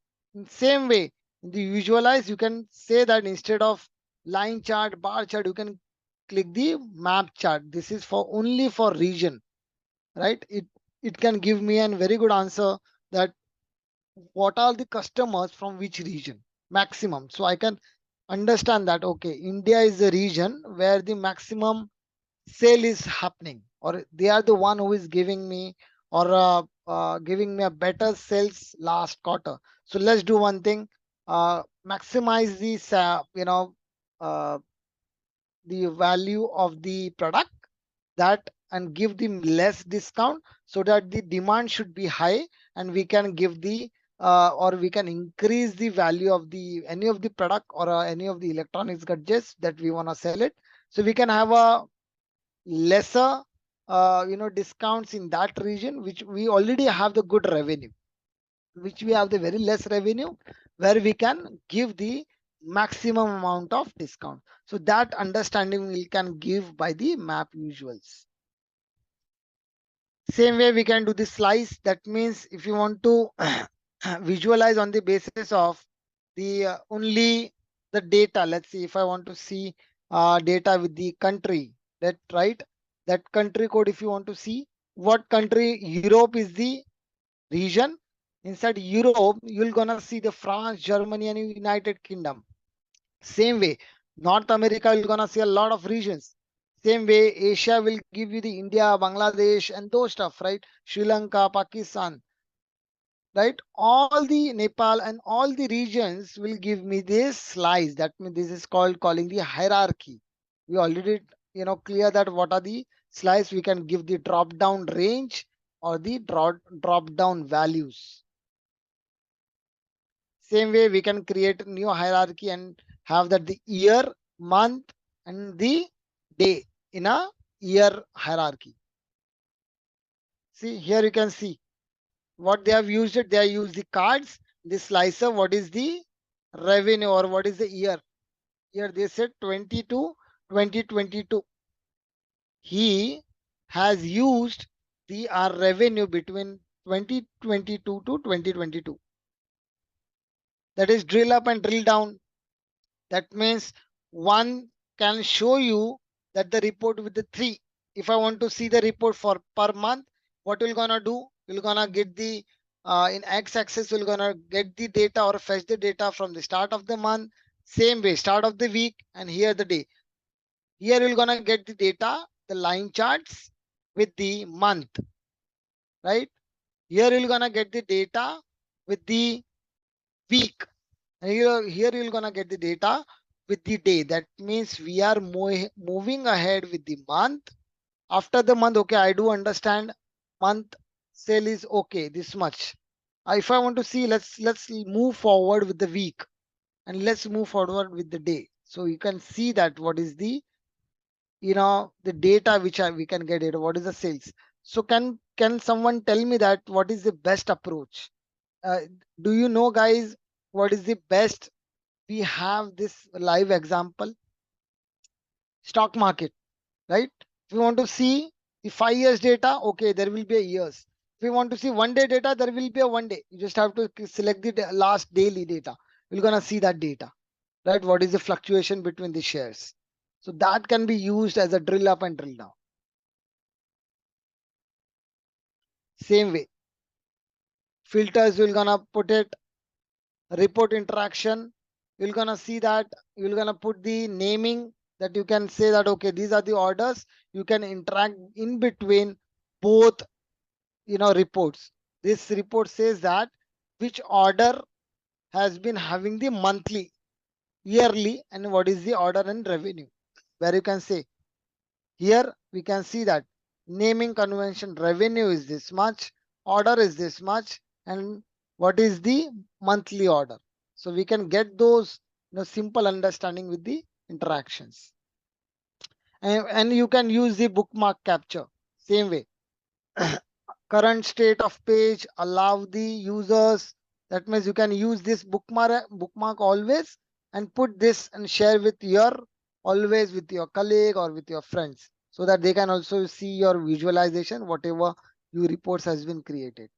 same way in the visualize you can say that instead of line chart, bar chart, you can click the map chart. This is for only for region, right? It can give me a very good answer that what are the customers from which region maximum, so I can understand that okay, India is the region where the maximum sale is happening, or they are the one who is giving me or giving me a better sales last quarter. So let's do one thing, maximize this uh, the value of the product that and give them less discount so that the demand should be high, and we can give the or we can increase the value of the any of the product or any of the electronics gadgets that we want to sell it, so we can have a lesser discounts in that region which we already have the good revenue, which we have the very less revenue, where we can give the maximum amount of discount. So that understanding we can give by the map usuals. Same way we can do the slice. That means if you want to visualize on the basis of the only the data, let's see if I want to see data with the country, that right, that country code, if you want to see what country, Europe is the region. Inside Europe you're gonna see the France, Germany and United Kingdom. Same way North America, you're gonna see a lot of regions. Same way Asia will give you the India, Bangladesh and those stuff, right? Sri Lanka, Pakistan, right? All the Nepal and all the regions will give me this slice. That means this is called calling the hierarchy. We already clear that what are the slice. We can give the drop down range or the drop down values. Same way we can create new hierarchy and have that the year, month and the day in a year hierarchy. See here you can see what they have used it. They have used the cards, the slicer, what is the revenue or what is the year. Here they said 22, 2022. He has used the revenue between 2022 to 2022. That is drill up and drill down. That means one can show you that the report with the 3. If I want to see the report for per month, what we're gonna do? We're gonna get the in x-axis, we're gonna get the data or fetch the data from the start of the month. Same way, start of the week and here the day. Here we're gonna get the data, the line charts with the month, right? Here we're gonna get the data with the week. And here you're gonna get the data with the day. That means we are moving ahead with the month. After the month, okay, I do understand month sale is okay, this much. If I want to see, let's move forward with the week and let's move forward with the day. So you can see that what is the the data which we can get it. What is the sales? So can someone tell me that what is the best approach? Uh, do you know, guys, what is the best? We have this live example, stock market, right? If you want to see the 5 years data, okay, there will be a years. If you want to see 1 day data, there will be a 1 day. You just have to select the last daily data. You're gonna see that data, right? What is the fluctuation between the shares? So that can be used as a drill up and drill down. Same way, filters, we're gonna put it report interaction. You're gonna see that you're gonna put the naming that you can say that okay, these are the orders. You can interact in between both reports. This report says that which order has been having the monthly, yearly, and what is the order and revenue, where you can say here we can see that naming convention revenue is this much, order is this much, and what is the monthly order. So we can get those simple understanding with the interactions. And you can use the bookmark capture same way. Current state of page, allow the users. That means you can use this bookmark always and put this and share with your always with your colleague or with your friends so that they can also see your visualization, whatever your reports has been created.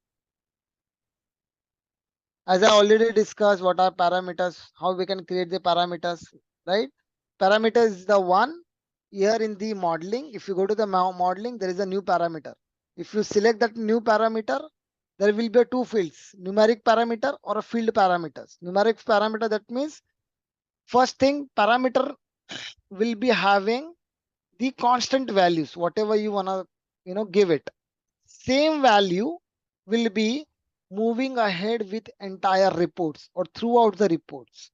As I already discussed, what are parameters, how we can create the parameters, right? Parameter is the one here in the modeling. If you go to the modeling, there is a new parameter. If you select that new parameter, there will be two fields, numeric parameter or a field parameters. Numeric parameter, that means first thing, parameter will be having the constant values, whatever you wanna give it. Same value will be moving ahead with entire reports or throughout the reports,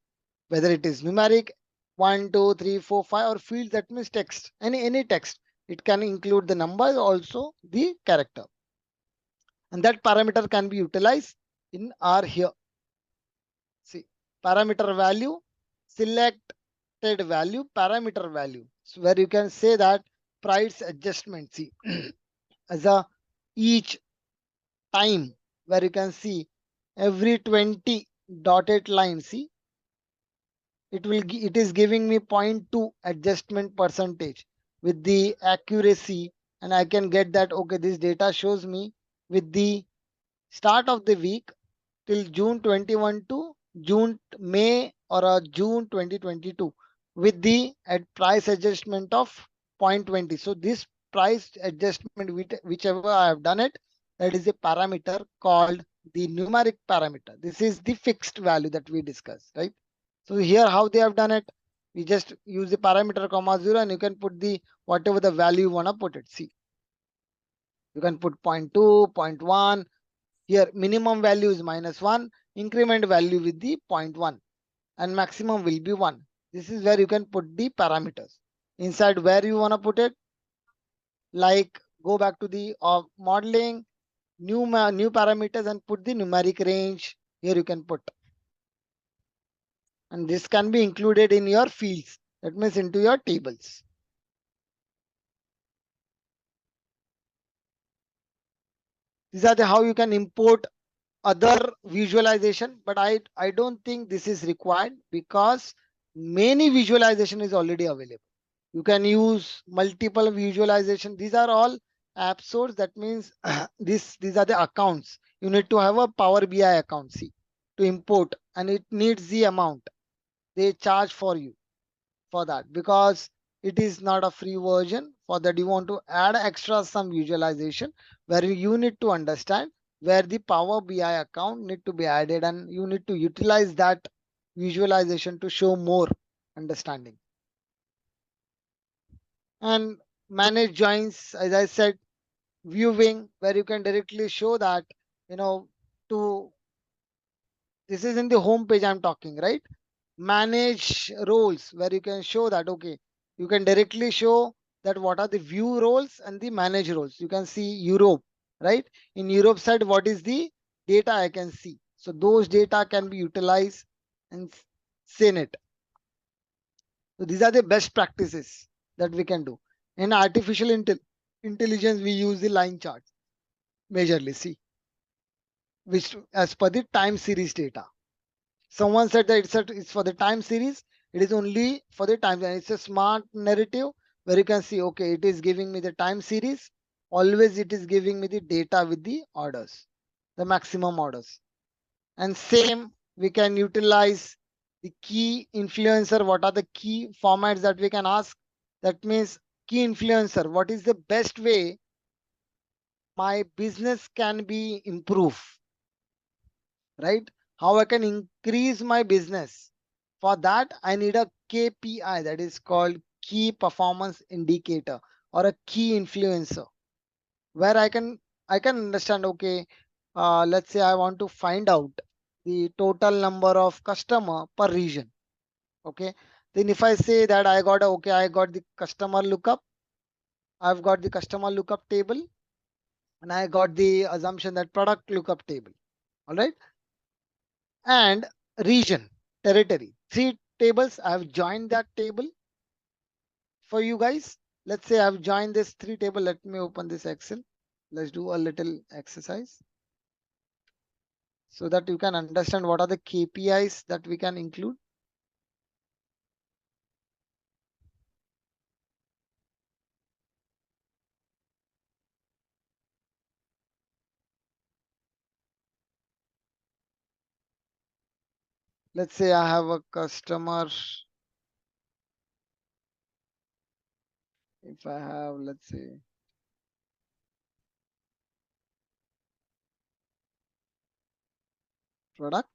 whether it is numeric 1, 2, 3, 4, 5 or field, that means text, any text. It can include the numbers, also the character, and that parameter can be utilized in R here. See, parameter value, selected value, parameter value. So where you can say that price adjustment. See, as a each time, where you can see every 20 dotted line. See, it is giving me 0.2 adjustment percentage with the accuracy, and I can get that okay, this data shows me with the start of the week till June 21 to May or June 2022 with the price adjustment of 0.20. So this price adjustment, whichever I have done it, that is a parameter called the numeric parameter. This is the fixed value that we discussed, right? So here how they have done it, we just use the parameter comma 0 and you can put the whatever the value you want to put it. See, you can put 0.2, 0.1. Here minimum value is -1, increment value with the 0.1 and maximum will be 1. This is where you can put the parameters. Inside where you want to put it, like go back to the modeling, new parameters and put the numeric range. Here you can put. And this can be included in your fields. That means into your tables. These are the how you can import other visualization, but I don't think this is required because many visualization is already available. You can use multiple visualization. These are all app source. That means these are the accounts. You need to have a Power BI account, see, to import, and it needs the amount they charge for you for that because it is not a free version. For that you want to add extra some visualization where you need to understand where the Power BI account need to be added and you need to utilize that visualization to show more understanding. And manage joins, as I said, viewing, where you can directly show that to this is in the home page I'm talking, right? Manage roles, where you can show that okay, you can directly show that what are the view roles and the manage roles. You can see Europe, right? In Europe side, what is the data I can see. So those data can be utilized and seen it. So these are the best practices that we can do. In artificial intelligence, we use the line chart majorly, see, which as per the time series data. Someone said that it's for the time series. It is only for the time. And it's a smart narrative where you can see, okay, it is giving me the time series. Always it is giving me the data with the orders, the maximum orders. And same, we can utilize the key influencer. What are the key formats that we can ask? That means key influencer. What is the best way my business can be improved? Right? how I can increase my business. For that, I need a KPI, that is called key performance indicator, or a key influencer, where I can understand, okay, let's say I want to find out the total number of customer per region. Okay, then if I say that I got the customer lookup, I've got the customer lookup table, and I got the assumption that product lookup table. All right, and region, territory, three tables. I've joined that table for you guys. Let's say I've joined this three table. Let me open this Excel. Let's do a little exercise so that you can understand what are the KPIs that we can include. Let's say I have a customer. If I have, let's say, product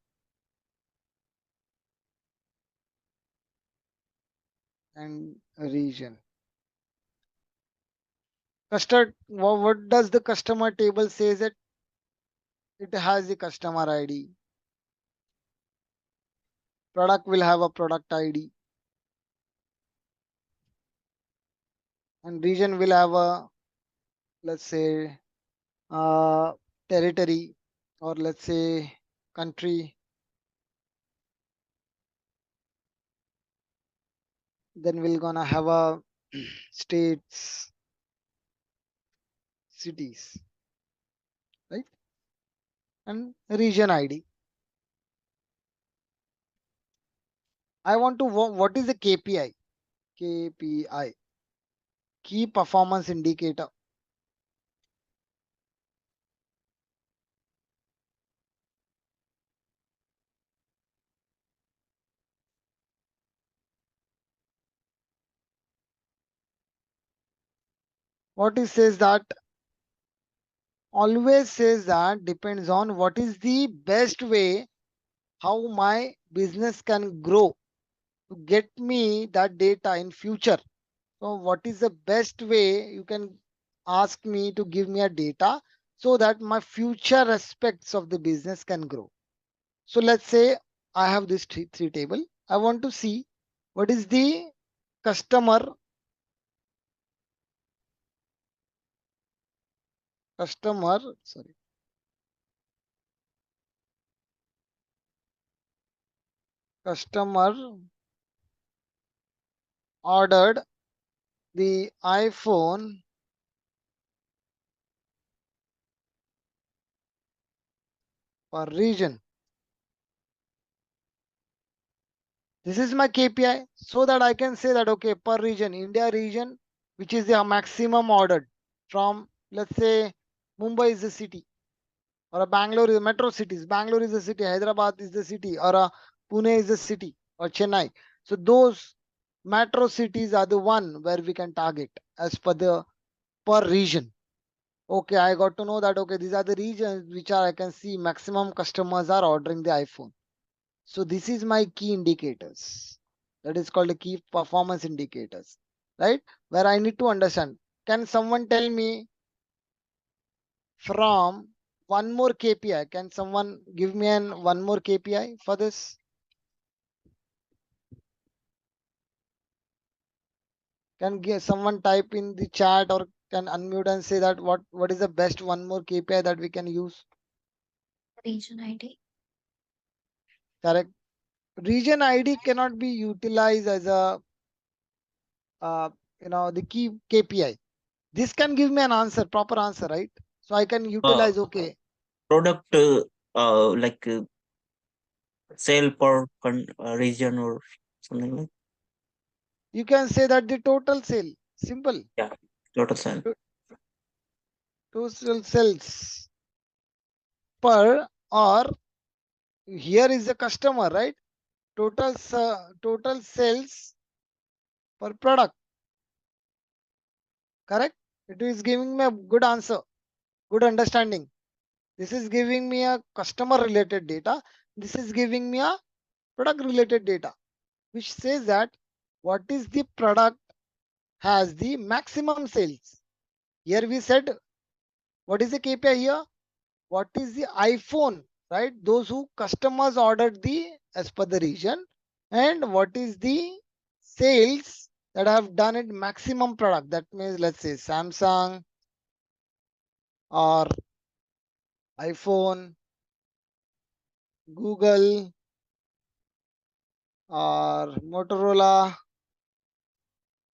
and a region. What does the customer table says it? It has the customer ID. Product will have a product ID. And region will have a, let's say, uh, territory, or let's say country. Then we're gonna have a states, cities, right? And region ID. I want to, what is the KPI? KPI, key performance indicator. What it says that, always says that depends on what is the best way how my business can grow to get me that data in future. So what is the best way you can ask me to give me a data so that my future aspects of the business can grow. So let's say I have this three table. I want to see what is the customer sorry, customer ordered the iPhone per region. This is my KPI, so that I can say that, okay, per region, India region, which is the maximum ordered from, let's say, Mumbai is the city, or a Bangalore is a metro cities. Bangalore is the city, Hyderabad is the city, or a Pune is the city, or Chennai. So those metro cities are the one where we can target as per the per region. Okay, I got to know that, okay, these are the regions which are, I can see maximum customers are ordering the iPhone. So this is my key indicators. That is called the key performance indicators, right? Where I need to understand. Can someone tell me from one more KPI? Can someone give me an one more KPI for this? Can someone type in the chat, or can unmute and say that what is the best one more KPI that we can use? Region ID. Correct. Region ID cannot be utilized as a the key KPI. This can give me an answer, proper answer, right? So I can utilize, okay. Product like sale per region or something like. You can say that the total sale, simple. Yeah, total sale. Total sales per, or here is the customer, right? Total sales per product. Correct? It is giving me a good answer, good understanding. This is giving me a customer related data. This is giving me a product related data, which says that what is the product has the maximum sales. Here we said, what is the KPI here? What is the iPhone, right? Those who customers ordered the as per the region, and what is the sales that have done it maximum product. That means let's say Samsung or iPhone, Google or Motorola.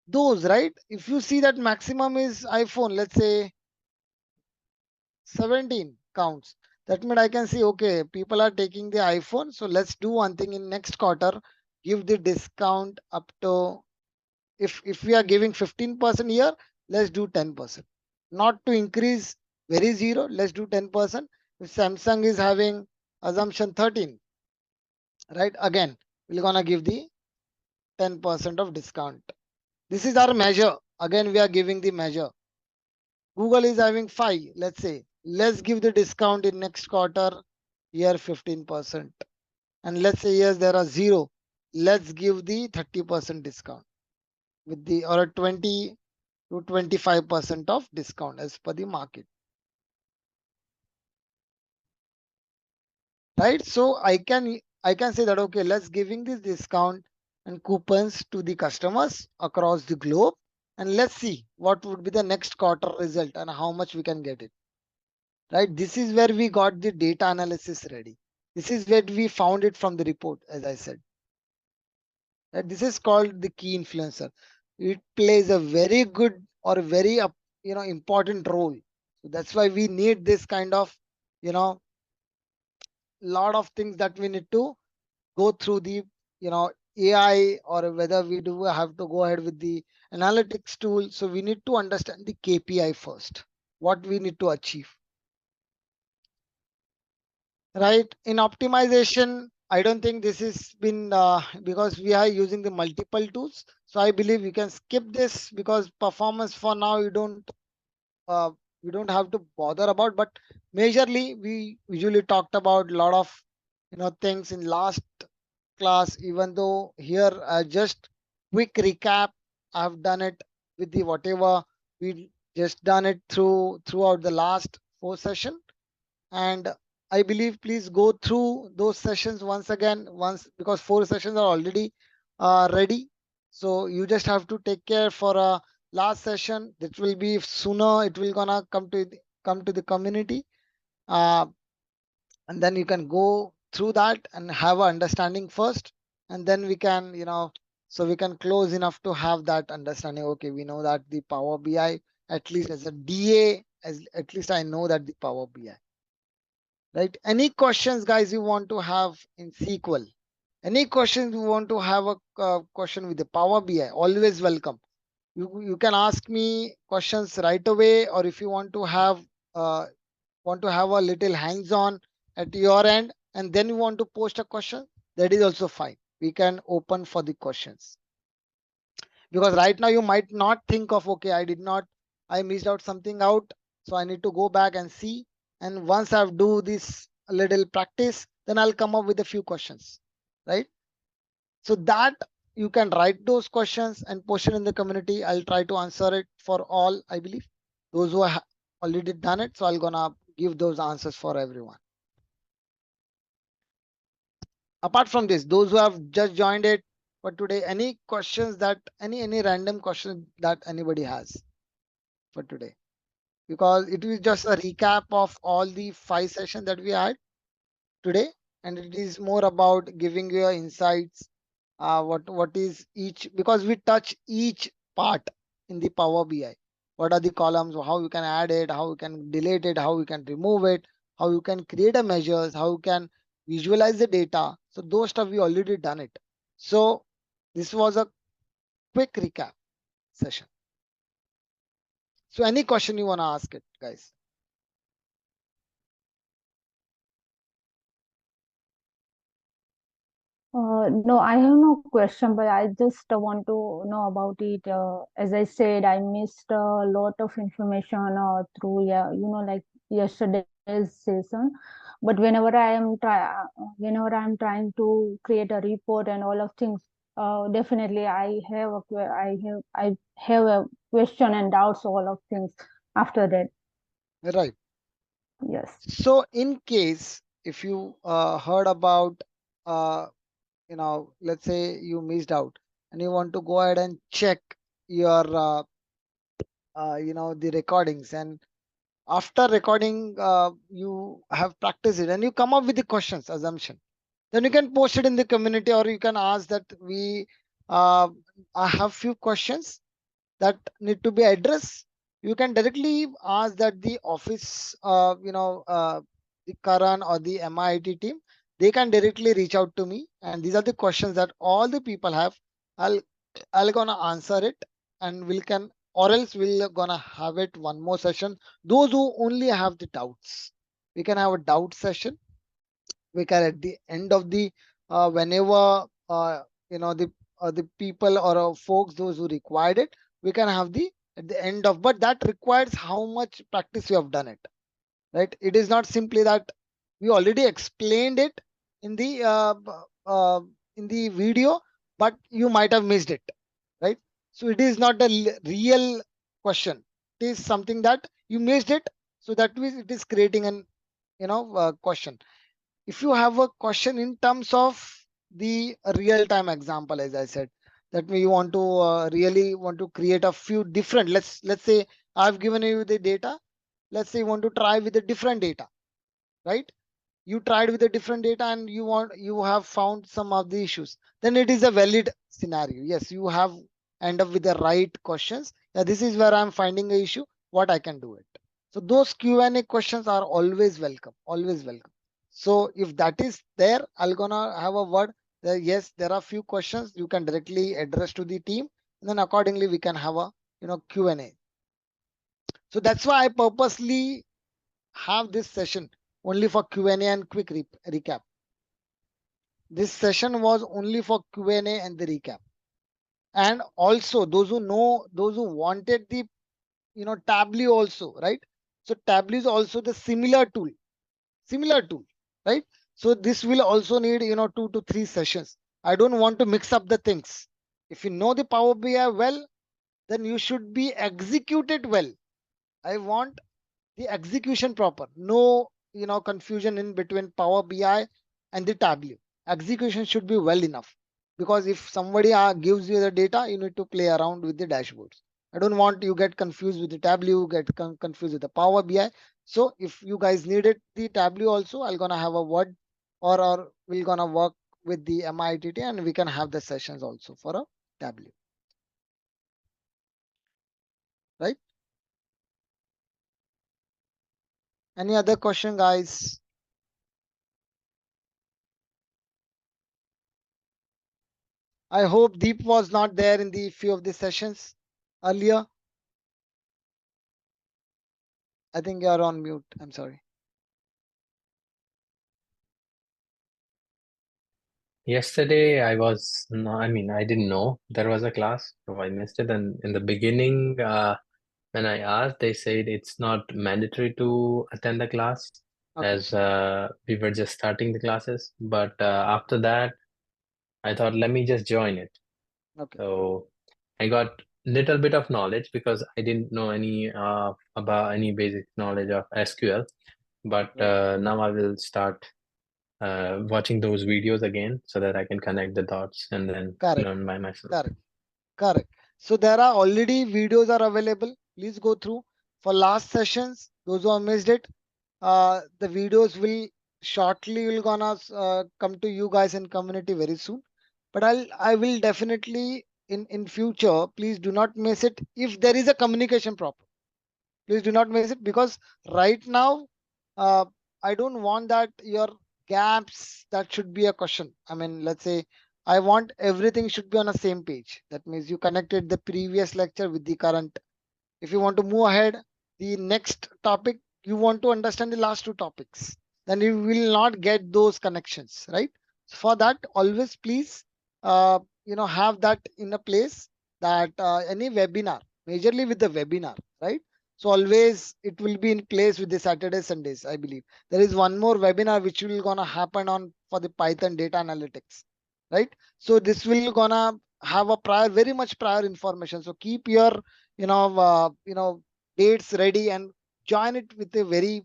Those, right? If you see that maximum is iPhone, let's say 17 counts. That means I can see, okay, people are taking the iPhone. So let's do one thing in next quarter, give the discount up to, if we are giving 15% here, let's do 10%. Not to increase very zero, let's do 10%. If Samsung is having assumption 13, right? Again, we're gonna give the 10% of discount. This is our measure. Again, we are giving the measure. Google is having 5, let's say. Let's give the discount in next quarter, here 15%. And let's say yes, there are 0. Let's give the 30% discount with the or a 20 to 25% of discount as per the market. Right? So I can say that okay, let's giving this discount and coupons to the customers across the globe, and let's see what would be the next quarter result and how much we can get it. Right? This is where we got the data analysis ready. This is where we found it from the report, as I said. Right? This is called the key influencer. It plays a very good or very important role. So that's why we need this kind of you know lot of things that we need to go through the AI, or whether we do have to go ahead with the analytics tool. So we need to understand the KPI first, what we need to achieve. Right? In optimization, I don't think this has been because we are using the multiple tools. So I believe you can skip this because performance for now uh, you don't have to bother about. But majorly we usually talked about a lot of things in last class. Even though here just quick recap, I've done it with the whatever we just done it throughout the last 4 session. And I believe please go through those sessions once again, because 4 sessions are already ready. So you just have to take care for a last session. That will be sooner. It will gonna come to the community, and then you can go through that and have an understanding first, and then we can so we can close enough to have that understanding. Okay, we know that the Power BI, at least as a DA, as at least I know that the Power BI. Right? Any questions, guys, you want to have in SQL? Any questions you want to have a question with the Power BI? Always welcome. You can ask me questions right away, or if you want to have a little hands-on at your end, and then you want to post a question, that is also fine. We can open for the questions. Because right now you might not think of, okay, I missed out something out, so I need to go back and see. And once I've do this little practice, then I'll come up with a few questions, right? So that you can write those questions and post it in the community. I'll try to answer it for all, I believe, those who have already done it. So I'm gonna give those answers for everyone. Apart from this, those who have just joined it for today, any questions that any random question that anybody has for today? Because it is just a recap of all the 5 sessions that we had today, and it is more about giving you insights. What is each, because we touch each part in the Power BI. What are the columns? How you can add it? How you can delete it? How you can remove it? How you can create a measures? How you can visualize the data? So those stuff we already done it. So this was a quick recap session. So any question you wanna ask it, guys? No, I have no question, but I just want to know about it. As I said, I missed a lot of information through, yeah, like yesterday session, but whenever I am trying to create a report and all of things, definitely I have a question and doubts, all of things after that. Right. Yes. So in case if you heard about let's say you missed out and you want to go ahead and check your the recordings, and after recording you have practiced it and you come up with the questions assumption, then you can post it in the community, or you can ask that uh, I have few questions that need to be addressed. You can directly ask that the office, the Karan or the MIT team, they can directly reach out to me. And these are the questions that all the people have. I'll I'll gonna answer it, and we'll can, or else we'll gonna have it one more session. Those who only have the doubts, we can have a doubt session. We can at the end of the whenever the people or folks those who required it, we can have the at the end of, but that requires how much practice you have done it, right? It is not simply that we already explained it in the video, but you might have missed it, right? So it is not a real question. It is something that you missed it, so that means it is creating an question. If you have a question in terms of the real time example, as I said, that we want to really want to create a few different, let's say I've given you the data. Let's say you want to try with a different data, right? You tried with a different data and you have found some of the issues, then it is a valid scenario. Yes, you have end up with the right questions. Yeah, this is where I'm finding a issue, what I can do it. So those Q&A questions are always welcome, always welcome. So if that is there, I'll gonna have a word that yes, there are few questions you can directly address to the team, and then accordingly we can have a Q&A. So that's why I purposely have this session only for Q&A and quick recap. This session was only for Q&A and the recap. And also those who know, those who wanted the Tableau also, right? So Tableau is also the similar tool, right? So this will also need 2 to 3 sessions. I don't want to mix up the things. If you know the Power BI well, then you should be executed well. I want the execution proper, no confusion in between Power BI and the Tableau. Execution should be well enough, because if somebody gives you the data, you need to play around with the dashboards. I don't want you get confused with the Tableau, get confused with the Power BI. So if you guys needed the Tableau also, I'm gonna have a word, or we're gonna work with the MIT and we can have the sessions also for a Tableau, right? Any other question, guys? I hope Deep was not there in the few of the sessions earlier. I think you are on mute. I'm sorry. Yesterday I was no, I mean I didn't know there was a class, so I missed it. And in the beginning, when I asked, they said it's not mandatory to attend the class, Okay. as we were just starting the classes. But after that, I thought let me just join it. Okay. So I got little bit of knowledge because I didn't know any about any basic knowledge of SQL. But now I will start watching those videos again so that I can connect the dots and then Correct. learn by myself. Correct. So there are already videos are available. Please go through. For last sessions, those who have missed it, the videos will shortly will gonna come to you guys in community very soon. But I will definitely in future. Please do not miss it. If there is a communication problem, please do not miss it, because right now uh, I don't want that your gaps, that should be a question. I mean, let's say I want everything should be on the same page. That means you connected the previous lecture with the current. If you want to move ahead, the next topic, you want to understand the last two topics, then you will not get those connections, right? So for that, always please have that in a place, that any webinar, majorly with the webinar, right? So always it will be in place with the Saturday, Sundays, I believe. There is one more webinar which will gonna happen on for the Python data analytics, right? So this will gonna have a very much prior information. So keep your, dates ready and join it with a very,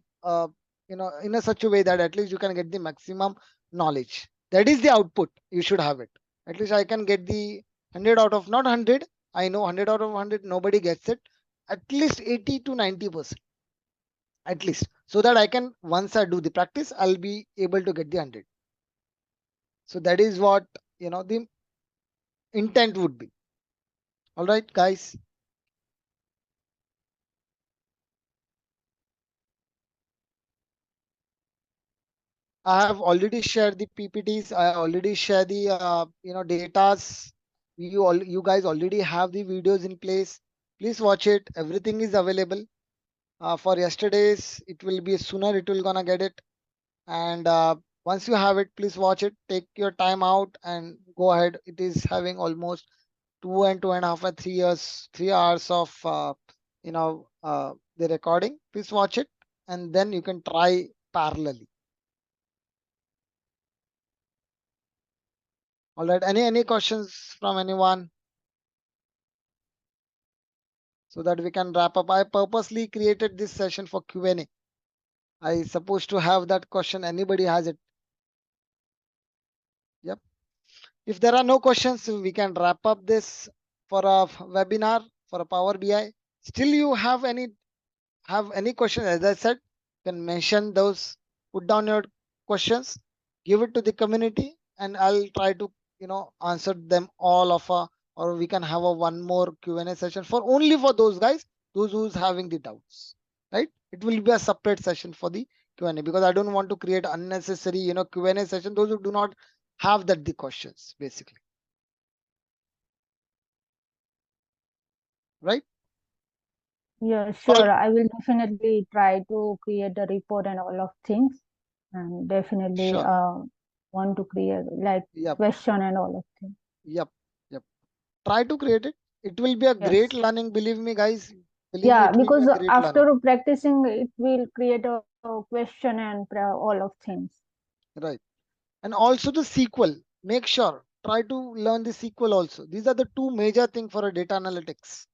in a such a way that at least you can get the maximum knowledge. That is the output. You should have it. At least I can get the 100 out of, not 100. I know 100 out of 100, nobody gets it. At least 80 to 90%, at least. So that I can, once I do the practice, I'll be able to get the 100. So that is what, the intent would be. All right, guys. I have already shared the PPTs. I already share the datas. You guys already have the videos in place. Please watch it. Everything is available. For yesterday's, it will be sooner. It will gonna get it. And once you have it, please watch it. Take your time out and go ahead. It is having almost 2.5 or 3 years, 3 hours of the recording. Please watch it, and then you can try parallelly. All right. Any questions from anyone? So that we can wrap up. I purposely created this session for Q&A. I supposed to have that question. Anybody has it? Yep. If there are no questions, we can wrap up this for a webinar for a Power BI. Still, you have any questions? As I said, you can mention those. Put down your questions. Give it to the community, and I'll try to answer them all of a. Or we can have a one more Q&A session for only for those guys, those who's having the doubts, right? It will be a separate session for the Q&A because I don't want to create unnecessary Q&A session. Those who do not have the questions, basically, right? Yeah, sure. I will definitely try to create the report and all of things, and definitely Sure. want to create like Yep. question and all of things. Yep. Try to create it. It will be a great Yes. learning. Believe me, guys. Believe me, Yeah, it will be because a great learning. after practicing, it will create a question and all of things. Right. And also the SQL. Make sure. Try to learn the SQL also. These are the two major things for a data analytics.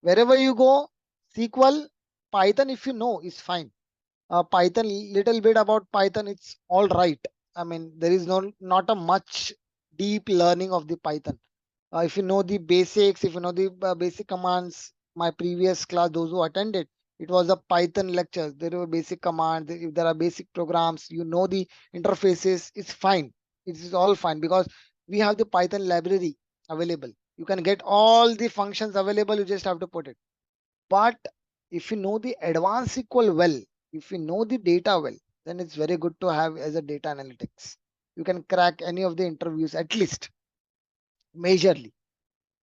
Wherever you go, SQL, Python, if you know, is fine. Python, little bit about Python, it's all right. I mean, there is not a much deep learning of the Python. If you know the basics, if you know the basic commands, my previous class, those who attended, it was a Python lecture. There were basic commands. If there are basic programs, you know the interfaces, it's fine. It is all fine because we have the Python library available. You can get all the functions available. You just have to put it. But if you know the advanced SQL well, if you know the data well, then it's very good to have as a data analytics. You can crack any of the interviews at least majorly.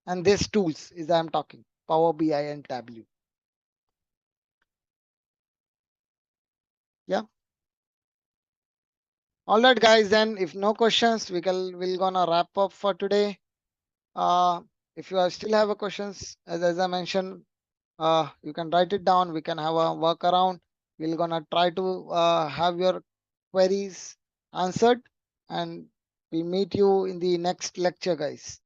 And these tools is I'm talking Power BI and Tableau. Yeah. All right, guys. Then if no questions, we'll gonna wrap up for today. If you still have a questions, as I mentioned, you can write it down. We can have a workaround. We're gonna try to have your queries answered, and we'll meet you in the next lecture, guys.